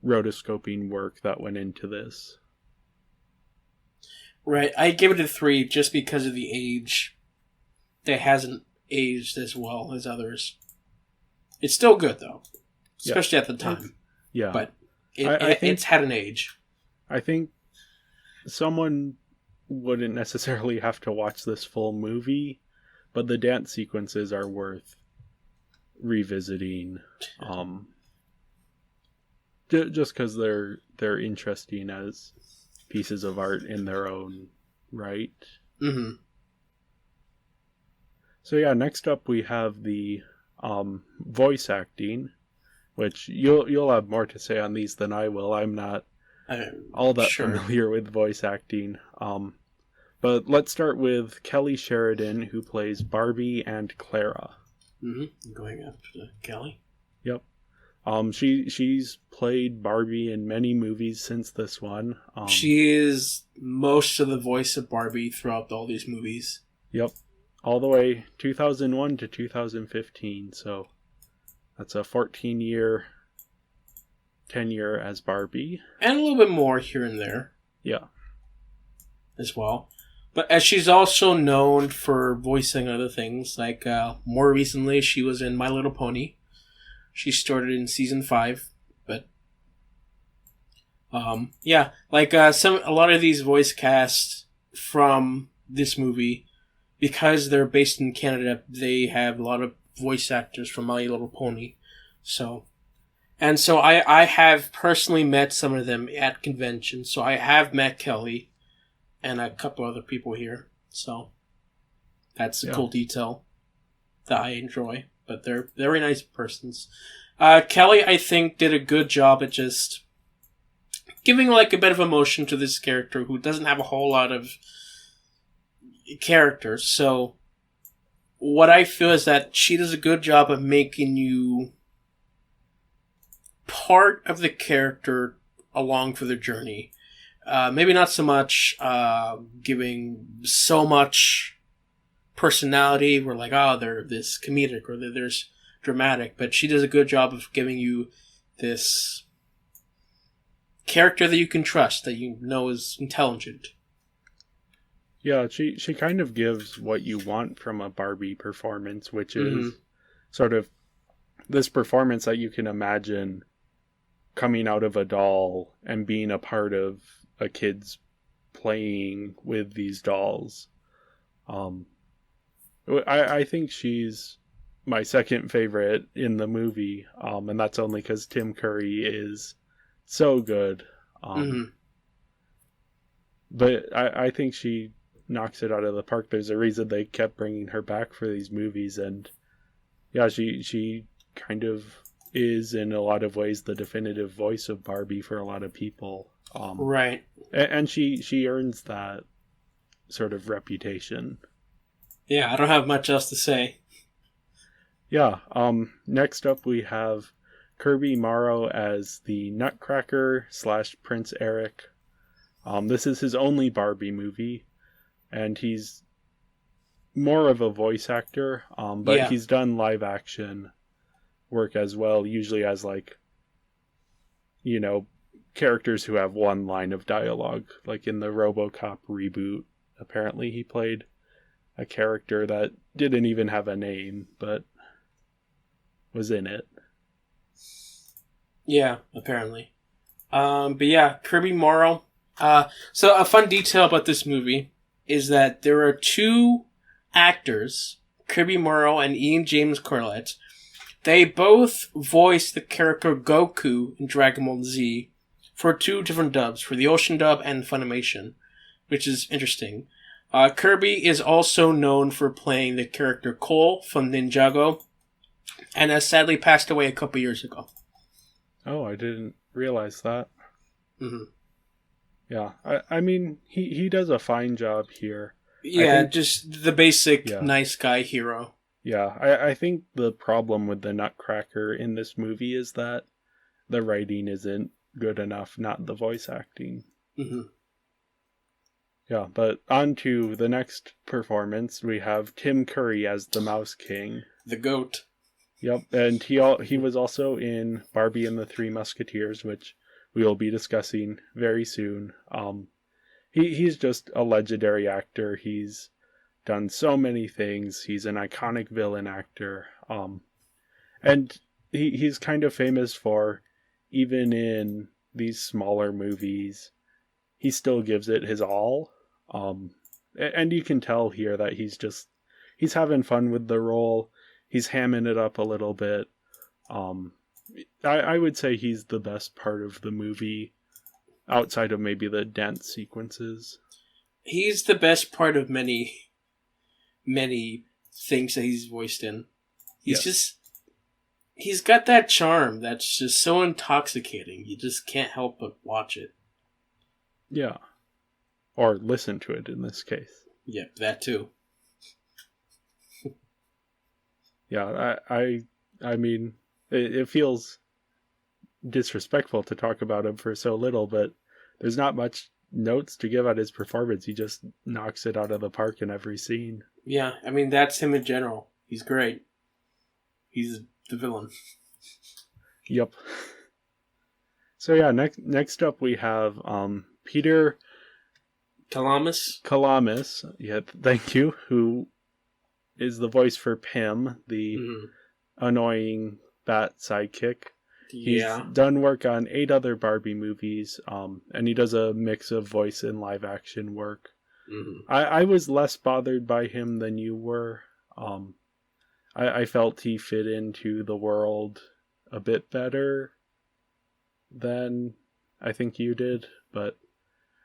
rotoscoping work that went into this. Right, I give it a 3 just because of the age. That hasn't aged as well as others. It's still good though, especially at the time. Yeah, but I think it's had an age. I think someone wouldn't necessarily have to watch this full movie, but the dance sequences are worth revisiting. Just because they're interesting as pieces of art in their own right. Mm-hmm. So yeah, next up we have the voice acting, which you'll have more to say on these than I will. I'm not all that familiar with voice acting. But let's start with Kelly Sheridan, who plays Barbie and Clara. Mm-hmm. Going after Kelly. Yep. She's played Barbie in many movies since this one. She is most of the voice of Barbie throughout all these movies. Yep. All the way 2001 to 2015, so that's a 14-year tenure as Barbie. And a little bit more here and there. Yeah. As well. But as she's also known for voicing other things, like more recently she was in My Little Pony. She started in season 5, but yeah, like a lot of these voice casts from this movie, because they're based in Canada, they have a lot of voice actors from My Little Pony. So I have personally met some of them at conventions. So I have met Kelly and a couple other people here. So that's a cool detail that I enjoy. But they're very nice persons. Kelly, I think, did a good job at just giving like a bit of emotion to this character who doesn't have a whole lot of character. So what I feel is that she does a good job of making you part of the character along for the journey. Maybe not so much giving so much personality. We're like, oh, they're this comedic or there's dramatic, but she does a good job of giving you this character that you can trust, that you know is intelligent. Yeah, she kind of gives what you want from a Barbie performance, which is sort of this performance that you can imagine coming out of a doll and being a part of a kid's playing with these dolls. I think she's my second favorite in the movie, and that's only because Tim Curry is so good. But I think she knocks it out of the park. There's a reason they kept bringing her back for these movies, and yeah, she kind of is in a lot of ways the definitive voice of Barbie for a lot of people. Right. And she earns that sort of reputation. Yeah, I don't have much else to say. Yeah. Next up we have Kirby Morrow as the Nutcracker / Prince Eric. This is his only Barbie movie, and he's more of a voice actor, but Yeah. he's done live action work as well, usually as like, characters who have one line of dialogue. Like in the RoboCop reboot, apparently he played a character that didn't even have a name, but was in it. Yeah, apparently. But yeah, Kirby Morrow. So a fun detail about this movie is that there are two actors, Kirby Morrow and Ian James Corlett. They both voiced the character Goku in Dragon Ball Z for two different dubs, for the Ocean dub and Funimation, which is interesting. Kirby is also known for playing the character Cole from Ninjago, and has sadly passed away a couple years ago. Oh, I didn't realize that. Mm-hmm. Yeah, I mean, he does a fine job here. Yeah, just the basic nice guy hero. Yeah, I think the problem with the Nutcracker in this movie is that the writing isn't good enough, not the voice acting. Mm-hmm. Yeah, but on to the next performance, we have Tim Curry as the Mouse King. The goat. Yep, and he was also in Barbie and the Three Musketeers, which we will be discussing very soon. He's just a legendary actor. He's done so many things. He's an iconic villain actor. And he's kind of famous for, even in these smaller movies, he still gives it his all. And you can tell here that he's having fun with the role. He's hamming it up a little bit. I would say he's the best part of the movie, outside of maybe the dance sequences. He's the best part of many things that he's voiced in. He's got that charm that's just so intoxicating. You just can't help but watch it. Yeah. Or listen to it in this case. Yep, that too. Yeah, I mean, it feels disrespectful to talk about him for so little, but there's not much notes to give on his performance. He just knocks it out of the park in every scene. Yeah, I mean, that's him in general. He's great. He's the villain. Yep. So yeah, next up we have Peter Kalamis. Yeah, thank you. Who is the voice for Pym, the annoying bat sidekick. Yeah. He's done work on 8 other Barbie movies, and he does a mix of voice and live action work. Mm-hmm. I was less bothered by him than you were. I felt he fit into the world a bit better than I think you did, but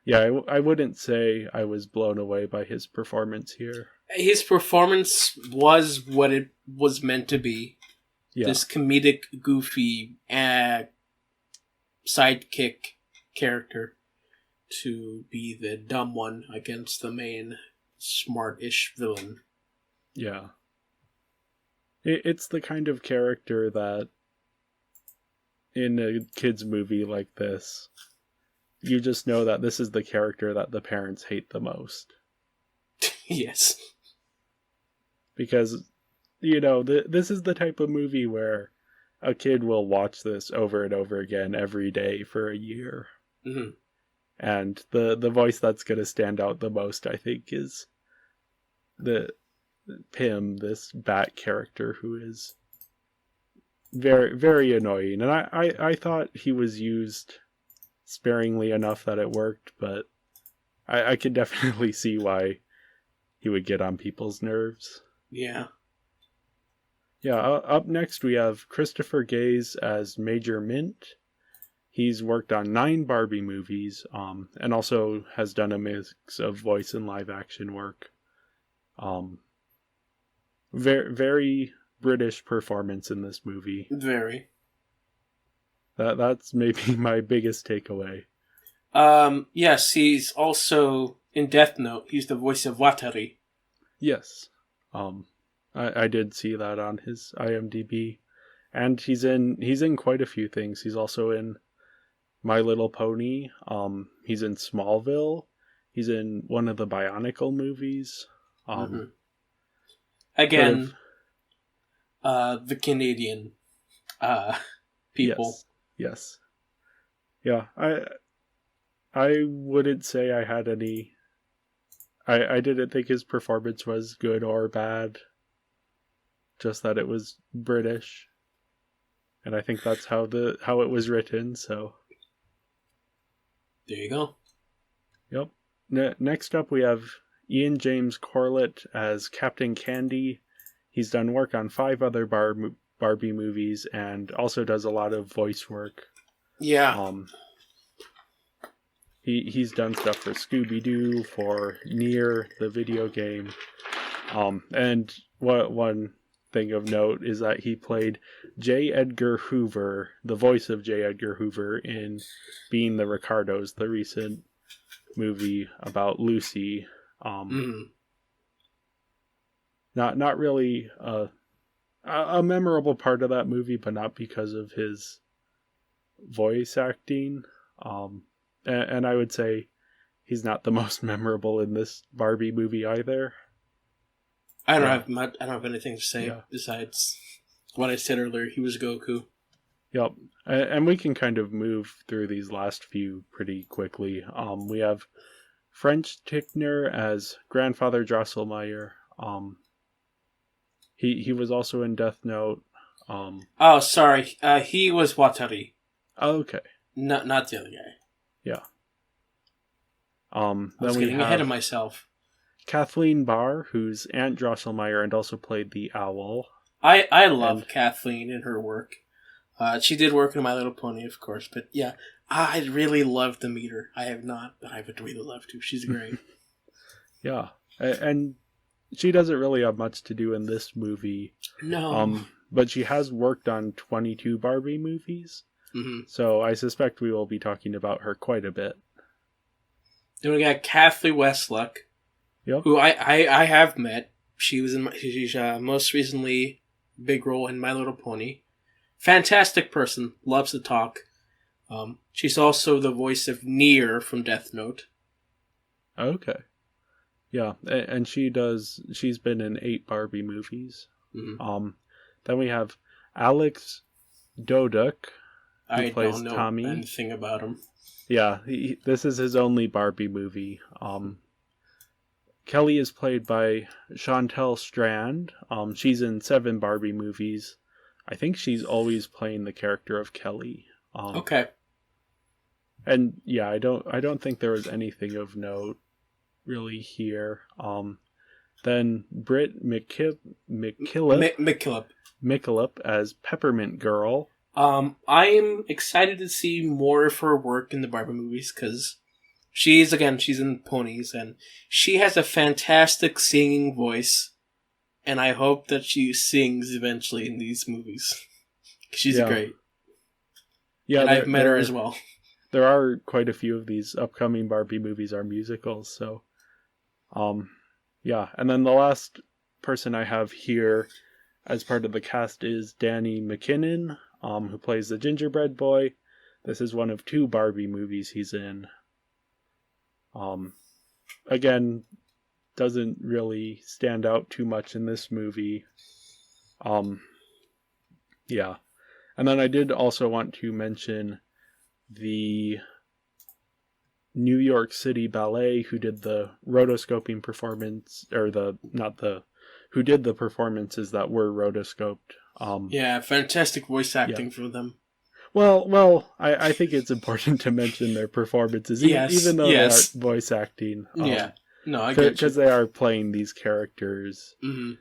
yeah, I wouldn't say I was blown away by his performance here. His performance was what it was meant to be. Yeah. This comedic, goofy, sidekick character to be the dumb one against the main smart-ish villain. Yeah. It's the kind of character that in a kid's movie like this, you just know that this is the character that the parents hate the most. Yes. Because, this is the type of movie where a kid will watch this over and over again every day for a year. Mm-hmm. And the voice that's going to stand out the most, I think, is the Pym, this bat character who is very, very annoying. And I thought he was used sparingly enough that it worked, but I could definitely see why he would get on people's nerves. Yeah. Yeah, up next we have Christopher Gaze as Major Mint. He's worked on 9 Barbie movies, and also has done a mix of voice and live action work. Very, very British performance in this movie. Very. That's maybe my biggest takeaway. Yes, he's also in Death Note. He's the voice of Watari. Yes. I did see that on his IMDb. and he's in quite a few things. He's also in My Little Pony. He's in Smallville. He's in one of the Bionicle movies. Again, the Canadian people. Yes. Yeah, I wouldn't say I had any. I didn't think his performance was good or bad. Just that it was British, and I think that's how it was written. So there you go. Yep. Next up, we have Ian James Corlett as Captain Candy. He's done work on 5 other Barbie movies and also does a lot of voice work. Yeah. He's done stuff for Scooby-Doo, for Nier, the video game. And one thing of note is that he played J. Edgar Hoover, the voice of J. Edgar Hoover, in Being the Ricardos, the recent movie about Lucy. Not really a memorable part of that movie, but not because of his voice acting. And I would say he's not the most memorable in this Barbie movie either. I don't have anything to say besides what I said earlier. He was Goku. Yep. And we can kind of move through these last few pretty quickly. We have French Tickner as Grandfather Drosselmeyer. He was also in Death Note. Oh, sorry. He was Watari. Oh, okay. Not the other guy. Yeah. I was getting ahead of myself. Kathleen Barr, who's Aunt Drosselmeyer and also played the owl. I love Kathleen and her work. She did work in My Little Pony, of course, but yeah, I'd really love to meet her. I have not, but I would really love to. She's great. Yeah, and she doesn't really have much to do in this movie. No. But she has worked on 22 Barbie movies, so I suspect we will be talking about her quite a bit. Then we got Kathleen Westluck, who I have met. She's most recently big role in My Little Pony. Fantastic person, loves to talk. She's also the voice of Nier from Death Note. Okay. Yeah, and she's been in 8 Barbie movies. Then we have Alex Doduk, who plays Tommy. I don't know anything about him. Yeah, this is his only Barbie movie. Kelly is played by Chantel Strand. She's in 7 Barbie movies. I think she's always playing the character of Kelly. Okay. And yeah, I don't think there was anything of note really here. Then Britt McKillop as Peppermint Girl. I'm excited to see more of her work in the Barbie movies because she's in Ponies and she has a fantastic singing voice, and I hope that she sings eventually in these movies. She's great. Yeah, and I've met her as well. There are quite a few of these upcoming Barbie movies are musicals, so yeah. And then the last person I have here as part of the cast is Danny McKinnon, who plays the gingerbread boy. This is one of 2 Barbie movies he's in. Again, doesn't really stand out too much in this movie. Yeah. And then I did also want to mention the New York City Ballet, who did the rotoscoping performance, or who did the performances that were rotoscoped. Yeah, fantastic voice acting from them. Well, I think it's important to mention their performances, even though they aren't voice acting. Yeah, no, I get you. Because they are playing these characters, and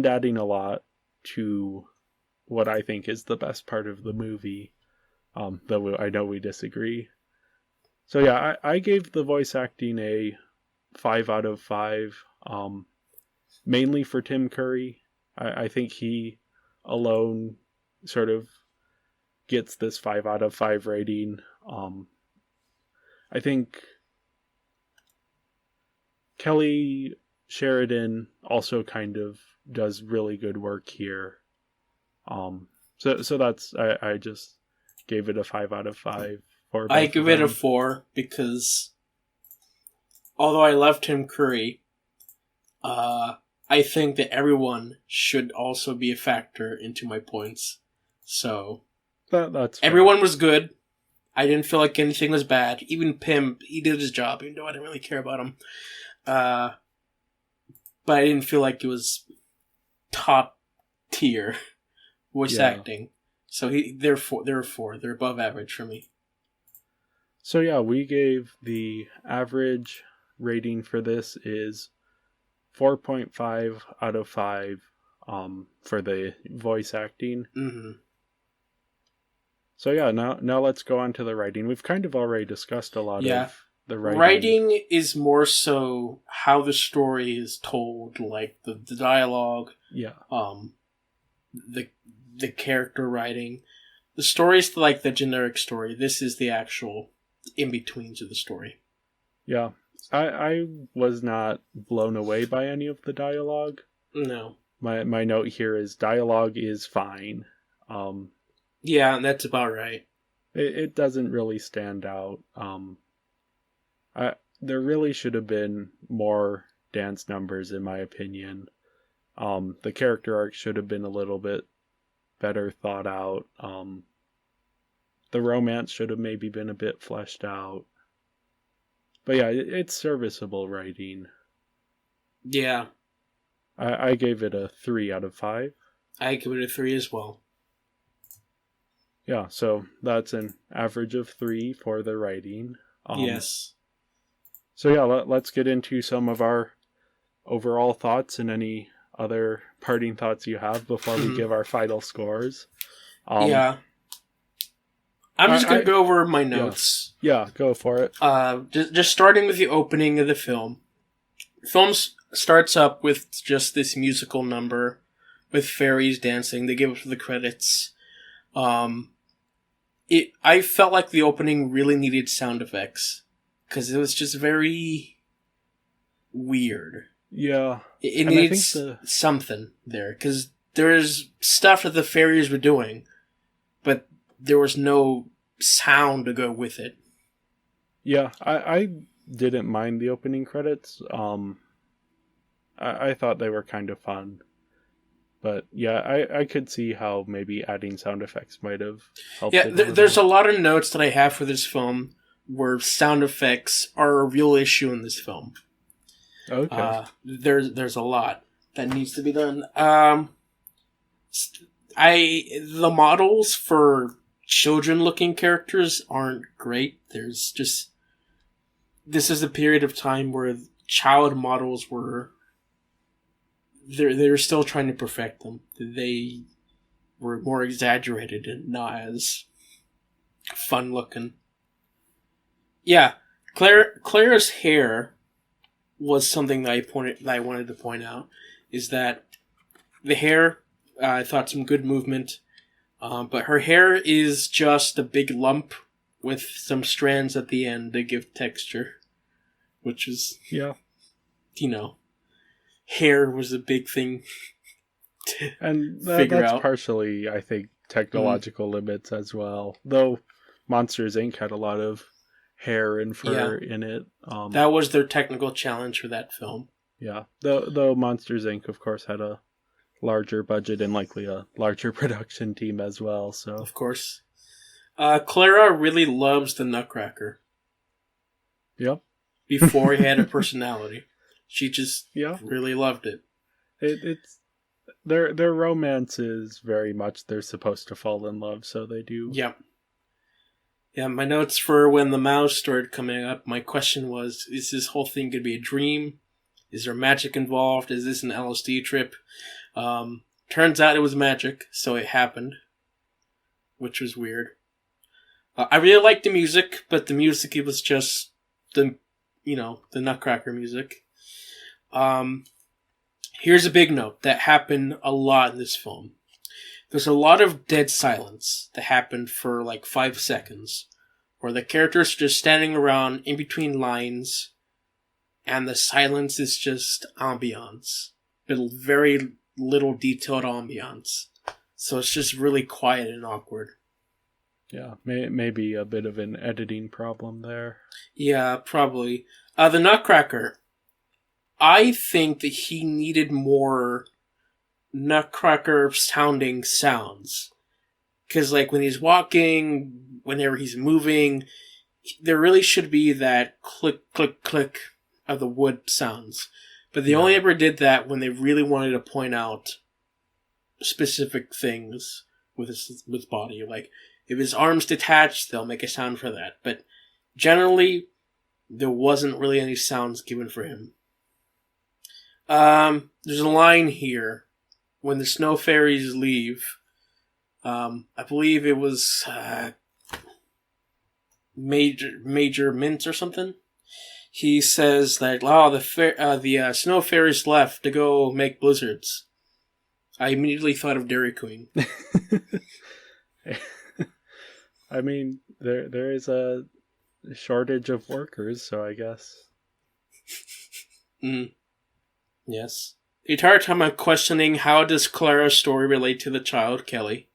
adding a lot to what I think is the best part of the movie. Though I know we disagree. So yeah, I gave the voice acting a 5 out of 5, mainly for Tim Curry. I think he alone sort of gets this 5 out of 5 rating. I think Kelly Sheridan also kind of does really good work here. So that's I just gave it a 5 out of 5 for both I of give it a them. 4 because although I love Tim Curry, I think that everyone should also be a factor into my points. So That's fair. everyone was good. I didn't feel like anything was bad. Even Pim, he did his job, even though I didn't really care about him. But I didn't feel like it was top tier voice acting. So they're 4. They're above average for me. So yeah, we gave the average rating for this is 4.5 out of 5 for the voice acting. Mm-hmm. So yeah, now let's go on to the writing. We've kind of already discussed a lot of the writing. Writing is more so how the story is told, like the dialogue, the character writing. The story is like the generic story. This is the actual in-betweens of the story. Yeah. I was not blown away by any of the dialogue. No. My note here is dialogue is fine. Yeah, that's about right. It doesn't really stand out. There really should have been more dance numbers, in my opinion. The character arc should have been a little bit better thought out. The romance should have maybe been a bit fleshed out. But yeah, it's serviceable writing. Yeah. I gave it a 3 out of 5. I give it a 3 as well. Yeah, so that's an average of 3 for the writing. Yes. So yeah, let's get into some of our overall thoughts and any other parting thoughts you have before we give our final scores. Yeah. I'm just going to go over my notes. Yeah, go for it. Just starting with the opening of the film. The film starts up with just this musical number with fairies dancing. They give us the credits. I felt like the opening really needed sound effects because it was just very weird. Yeah. It needs something there because there's stuff that the fairies were doing, but there was no sound to go with it. Yeah, I didn't mind the opening credits. I thought they were kind of fun. But yeah, I could see how maybe adding sound effects might have helped. Yeah, there's a lot of notes that I have for this film where sound effects are a real issue in this film. Okay. There's a lot that needs to be done. The models for children-looking characters aren't great. This is a period of time where child models were. They're still trying to perfect them. They were more exaggerated and not as fun looking. Yeah, Clara's hair was something that I wanted to point out. Is that the hair? I thought some good movement, but her hair is just a big lump with some strands at the end to give texture, which is hair was a big thing to figure that's out. Partially, I think, technological limits as well. Though Monsters Inc. had a lot of hair and fur in it. That was their technical challenge for that film. Yeah. Though Monsters Inc. of course had a larger budget and likely a larger production team as well. So of course. Clara really loves the Nutcracker. Yep. Before he had a personality. She just really loved it. It's their romance is very much they're supposed to fall in love, so they do. Yep. Yeah, my notes for when the mouse started coming up, my question was, is this whole thing going to be a dream? Is there magic involved? Is this an LSD trip? Turns out it was magic, so it happened. Which was weird. I really liked the music, but the music, it was just the Nutcracker music. Here's a big note that happened a lot in this film. There's a lot of dead silence that happened for like 5 seconds, where the characters are just standing around in between lines, and the silence is just ambiance. Very little detailed ambiance. So it's just really quiet and awkward. Yeah, maybe a bit of an editing problem there. Yeah, probably. The Nutcracker. I think that he needed more Nutcracker sounding sounds. Because, like, when he's walking, whenever he's moving, there really should be that click, click, click of the wood sounds. But they only ever did that when they really wanted to point out specific things with his body. Like, if his arm's detached, they'll make a sound for that. But generally, there wasn't really any sounds given for him. There's a line here. When the snow fairies leave, I believe it was Major Mint or something. He says that, the snow fairies left to go make blizzards. I immediately thought of Dairy Queen. I mean, there is a shortage of workers, so I guess. Yes. The entire time I'm questioning, how does Clara's story relate to the child, Kelly?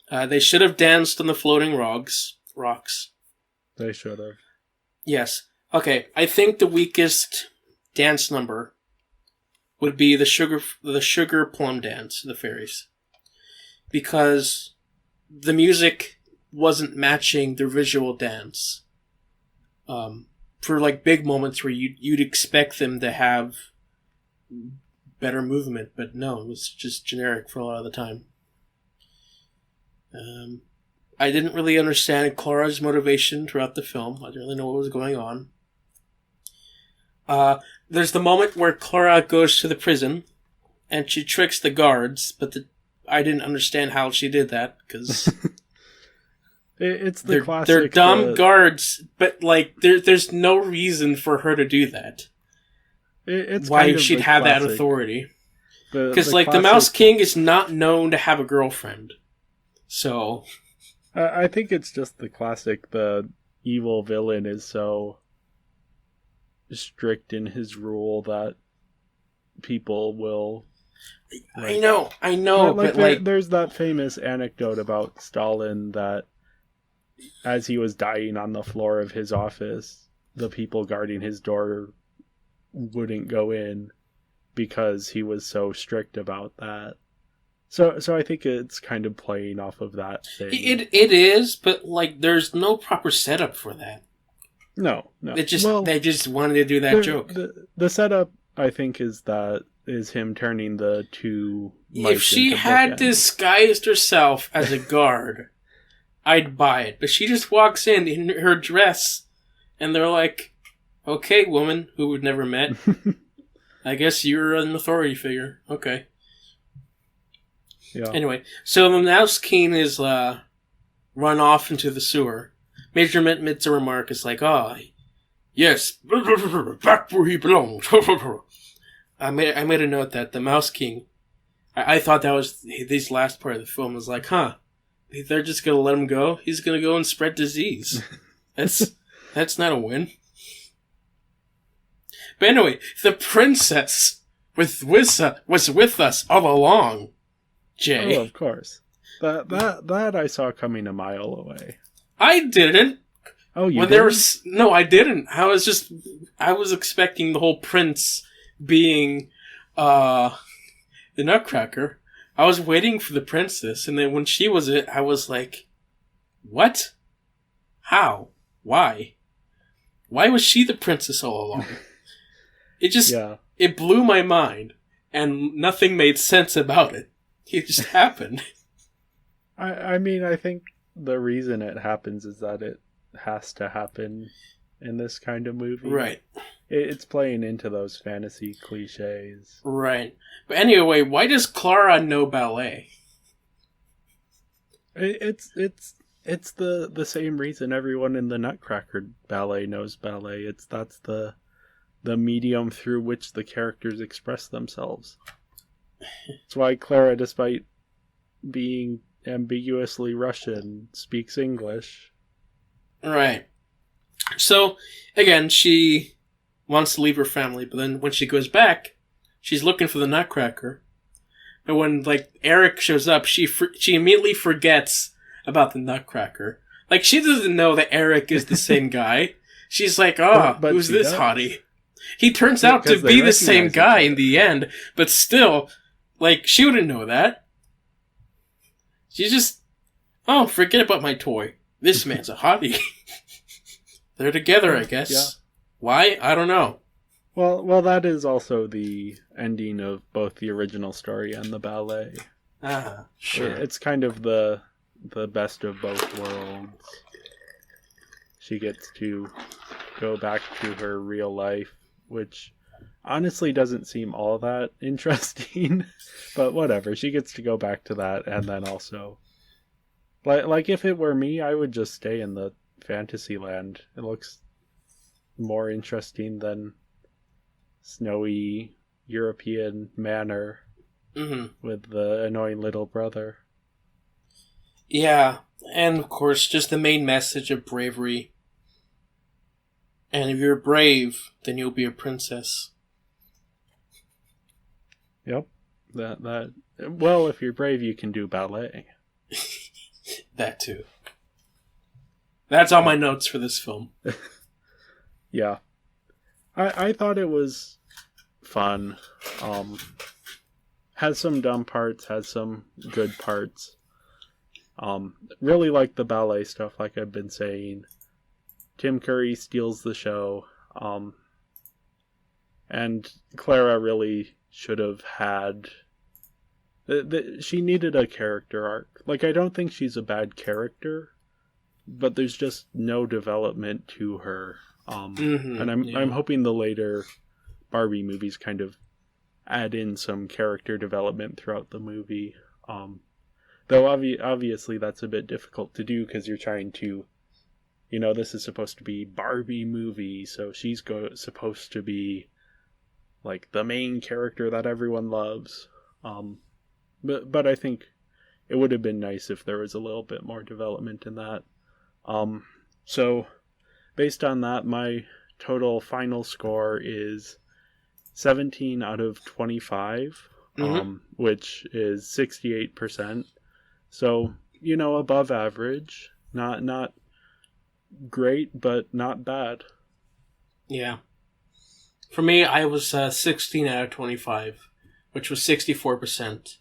They should have danced on the floating rocks. They should have. Yes. Okay, I think the weakest dance number would be the sugar plum dance, the fairies. Because the music wasn't matching the visual dance. For like big moments where you'd expect them to have better movement, but no, it was just generic for a lot of the time. I didn't really understand Clara's motivation throughout the film. I didn't really know what was going on. There's the moment where Clara goes to the prison and she tricks the guards, but I didn't understand how she did that because it's the classic. They're dumb guards, but like there's no reason for her to do that. It's why kind of she'd have classic, that authority. Because like the Mouse King is not known to have a girlfriend, so I think it's just the classic. The evil villain is so strict in his rule that people will. I know, but there's that famous anecdote about Stalin that, as he was dying on the floor of his office, the people guarding his door wouldn't go in because he was so strict about that. So I think it's kind of playing off of that thing. It is, but like there's no proper setup for that. No. They just wanted to do that joke. The setup, I think, is him turning the two mice if she into had bookends. disguised herself as a guard, I'd buy it. But she just walks in her dress, and they're like, "Okay, woman who we've never met. I guess you're an authority figure. Okay." Yeah. Anyway, so the Mouse King is run off into the sewer. Major Mint a remark is like, "Oh, yes, back where he belongs." I made a note that the Mouse King, I thought that was this last part of the film was like, they're just gonna let him go. He's gonna go and spread disease. That's not a win. But anyway, the princess was with us all along. Jay. Oh, of course. That I saw coming a mile away. I didn't. Oh, you when didn't? No, I didn't. I was expecting the whole prince being the Nutcracker. I was waiting for the princess, and then when she was it, I was like, what? How? Why? Why was she the princess all along? It blew my mind, and nothing made sense about it. It just happened. I mean, I think the reason it happens is that it has to happen in this kind of movie. Right. It's playing into those fantasy cliches. Right. But anyway, why does Clara know ballet? It's the same reason everyone in the Nutcracker ballet knows ballet. That's the medium through which the characters express themselves. That's why Clara, despite being ambiguously Russian, speaks English. Right. So, again, she wants to leave her family, but then when she goes back, she's looking for the Nutcracker. And when, like, Eric shows up, she immediately forgets about the Nutcracker. Like, she doesn't know that Eric is the same guy. She's like, but who's this hottie? He turns out to be the same guy in the end, but still, like, she wouldn't know that. She's just, forget about my toy. This man's a hottie. They're together, I guess. Yeah. Why? I don't know. Well, that is also the ending of both the original story and the ballet. Sure. It's kind of the best of both worlds. She gets to go back to her real life, which honestly doesn't seem all that interesting, but whatever. She gets to go back to that, and then also, like if it were me, I would just stay in the fantasy land. It looks more interesting than snowy European manor with the annoying little brother. Yeah, and of course, just the main message of bravery. And if you're brave, then you'll be a princess. Yep. That. Well, if you're brave, you can do ballet. That too. That's all my notes for this film. Yeah. I thought it was fun. Has some dumb parts, has some good parts. Really like the ballet stuff, like I've been saying. Tim Curry steals the show. And Clara really should have had... she needed a character arc. Like, I don't think she's a bad character, but there's just no development to her. And I'm hoping the later Barbie movies kind of add in some character development throughout the movie. Though obviously that's a bit difficult to do because you're trying to, this is supposed to be Barbie movie, so she's supposed to be like the main character that everyone loves. But I think it would have been nice if there was a little bit more development in that. So based on that, my total final score is 17 out of 25, which is 68%. So, above average. Not great, but not bad. Yeah. For me, I was 16 out of 25, which was 64%.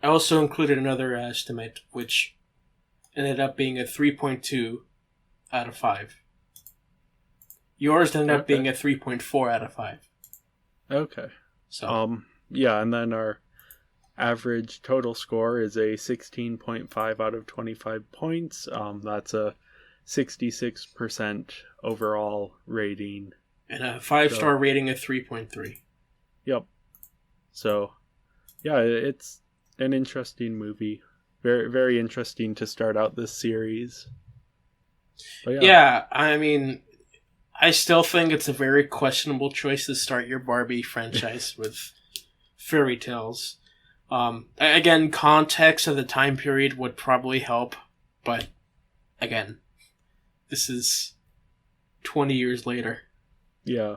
I also included another estimate, which ended up being a 3.2 out of 5. Yours ended up being a 3.4 out of 5. Okay. So. Yeah, and then our average total score is a 16.5 out of 25 points. That's a 66% overall rating. And a 5-star rating of 3.3. Yep. So, yeah, it's an interesting movie. Very, very interesting to start out this series. But yeah, I mean, I still think it's a very questionable choice to start your Barbie franchise with fairy tales. Again, context of the time period would probably help, but again, this is 20 years later. Yeah.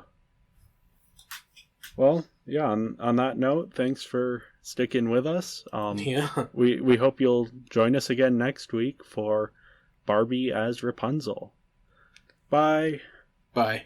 Well, yeah, on that note, thanks for sticking with us. We hope you'll join us again next week for Barbie as Rapunzel. Bye. Bye.